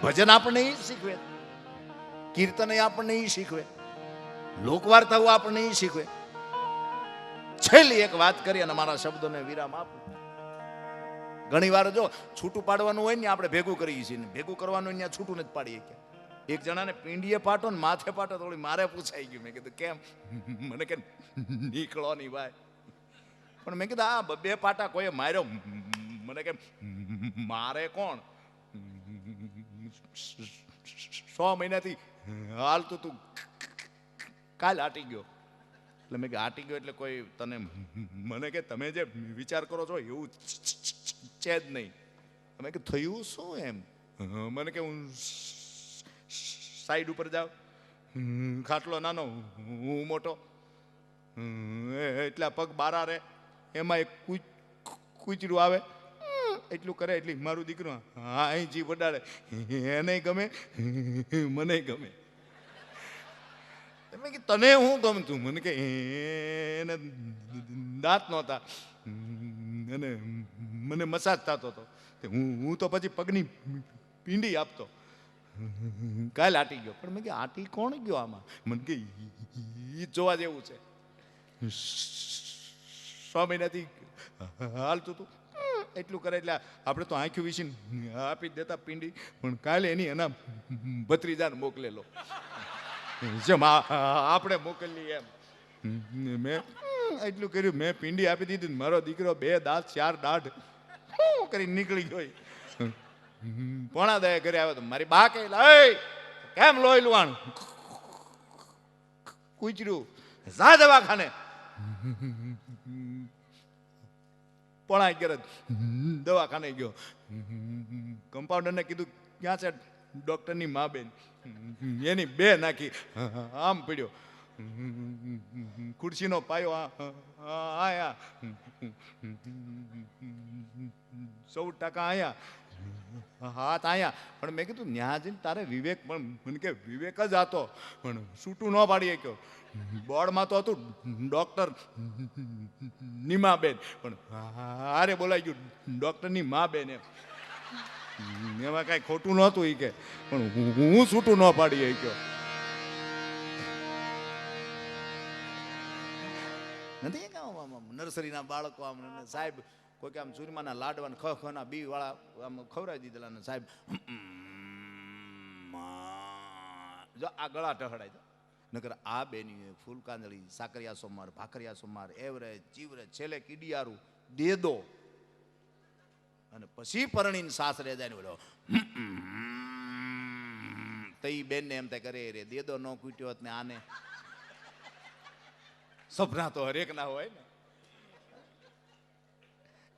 ભજન આપણને ઈ શીખવે, કીર્તન આપણને ઈ શીખવે, લોકવાર્તાઓ આપણને ઈ શીખવે. છેલ્લી એક વાત કરી અને મારા શબ્દોને વિરામ આપું. ઘણી વાર જો છૂટું પાડવાનું હોય ને આપણે ભેગું કરીએ છીએ, ભેગું કરવાનું અહીંયા છૂટું નથી પાડીએ. કે એક જણાને પિંડીએ પાટો ને માથે પાટો, થોડી મારે પૂછાઈ ગયું. મેં કીધું કેમ? મને કે નીકળો નહીં ભાઈ. પણ મેં કીધું આ 2 પાટા કોઈ માર્યો? મને કે મારે કોણ? 100 મહિનાથી હાલતું તું, કાલ આટી ગયો. એટલે મેં કે આટી ગયો એટલે કોઈ તને? મને કે તમે જે વિચાર કરો છો એવું છે જ નહીં. મેં કે થયું શું એમ? મને કે હું સાઈડ ઉપર જાઉં, ખાટલો નાનો હું મોટો, એટલા પગ બારા રે, એમાં એક કૂચરું આવે એટલું કરે એટલે મારું દીકરું હા અહીં જી વડાડે, એને ગમે મને ગમે. મેં કે તને હું ગમતું? મને કે એને દાંત નહોતા અને મને મસાજ થતો હતો, હું તો પછી પગની પીંડી આપતો. કાલ આટી ગયો. પણ મેં કે આટી કોણ ગયો આમાં? મને કે ઈ જોવા જેવું છે. 100 મહિનાથી હાલતું હતું એટલું કરે એટલે આપણે તો આંખ્યું વિસીને આપી દેતા પીંડી. પણ કાલે એની એના ભત્રીજાને મોકલેલો, જેમ આપણે મોકલી એમ. મેં એટલું કર્યું, મેં પીંડી આપી દીધી. મારો દીકરો 2 દાંત 4 દાઢ કરી નીકળી ગયો. 9:30 ઘરે આવ્યો તો મારી બા કહે કેમ લોહી લુવાણ કૂચર્યું, જા દવાખાને. 9:30 દવાખાને ગયો. કમ્પાઉન્ડરને કીધું ક્યાં છે? ડોક્ટરની મા બેન. એની 2 નાખી, આમ પડ્યો. ખુરશીનો પાયો આયા, 14% આયા, હાથ આયા. પણ મેં કીધું ન્યા જઈને તારે વિવેક, પણ મને કે વિવેક જ હતો પણ છૂટું ન પાડી શક્યો. બોર્ડમાં તો હતું ડોક્ટર નીમાબેન, પણ હારે બોલાઈ ગયું ડોક્ટરની મા બેન એમ. એમાં કાંઈ ખોટું નહોતું એ કે, પણ હું છૂટું ન પાડી શક્યો. નથી કે નર્સરીના બાળકો આમ સાહેબ કોઈ કે આમ ચૂરમાના લાડવા ને ખના બી વાળા આમ ખવડાવી દીધેલા ને સાહેબ જો આ ગળા ટહડાય તો નકર આ બેની ફૂલ કાંદળી, સાકરિયા સોમવાર, ભાખરિયા સોમવાર, એવરેજ ચીવરેજ, છેલ્લે કીડિયારું દેદો, અને પછી પરણીને સાસરે જાય ને બોલો તઈ બેનને એમ થાય કરે રે દેદો ન કૂટ્યો હોત ને આને. સપના તો હરેક ના હોય ને.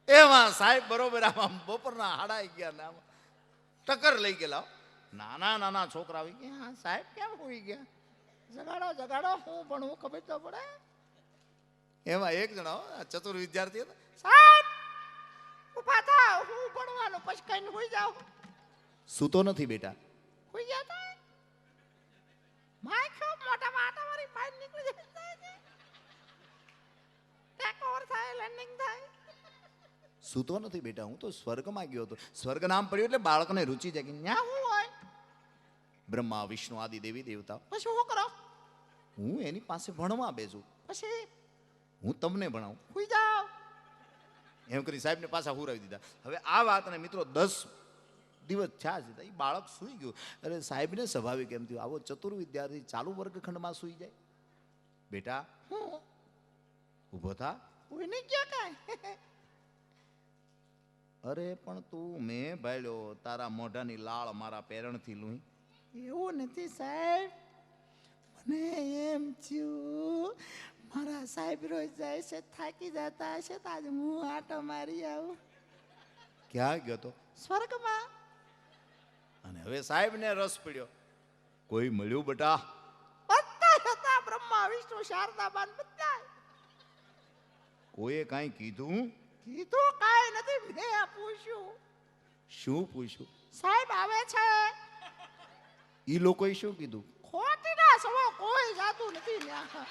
એમાં સાહેબ બરોબર આમ બપોરના 11:30 ને આમ ટક્કર લઈ ગયેલા. નાના નાના છોકરા આવી ગયા, હા સાહેબ કેમ હોઈ ગયા? જગાડો જગાડો, હું ભણવું ખબર તો પડે. એમાં એક જણો ચતુર વિદ્યાર્થી હતો, સાહેબ ઉભા થાવ, હું ભણવાનું પછી કઈને હોઈ જાવ. સૂતો નથી બેટા, હોઈ ગયા તા. માય ખૂબ મોટા લેન્ડિંગ થાય. સૂતો નથી બેટા, હું તો સ્વર્ગમાં ગયો હતો. સ્વર્ગ નામ પડ્યું એટલે બાળકને રુચિ જાગી. ન્યા શું હોય? બ્રહ્મા વિષ્ણુ આદિ દેવી દેવતા, પછી શું કરો? હું એની પાસે ભણવા બેસું. પછી હું તમને ભણાવું. સુઈ જાઓ. એમ કરી સાહેબને પાછા હુરાવી દીધા. હવે આ વાતને મિત્રો 10 દિવસ થયા છે. એ બાળક સૂઈ ગયું. અરે સાહેબને સ્વાભાવિક એમ થયું, આવો ચતુર વિદ્યાર્થી ચાલુ વર્ગખંડમાં સૂઈ જાય? બેટા હું ઊભો થા. સુઈ નહીં ગયા કાંઈ. અરે પણ તું મેં ભાળ્યો તારા મોઢાની લાળ મારા પેરણથી લૂહી. એવું નથી સાહેબ, મને એમ થયું મારા સાહેબ રોજ જાય છે, થાકી જતા હશે તો આજે હું આટો મારી આવું ક્યાં ગયો તો? સ્વર્ગમાં. અને હવે સાહેબને રસ પડ્યો. કોઈ મળ્યું બેટા? બધા હતા, બ્રહ્મા વિષ્ણુ શારદાબાન બધા. કોઈએ કાંઈ કીધું? કીધું કાંઈ નથી, મેં પૂછ્યું. શું પૂછ્યું? સાહેબ આવે છે. ઈ લોકોએ શું કીધું? ખોટી ના સવો કોઈ જાતું નથી ત્યાં.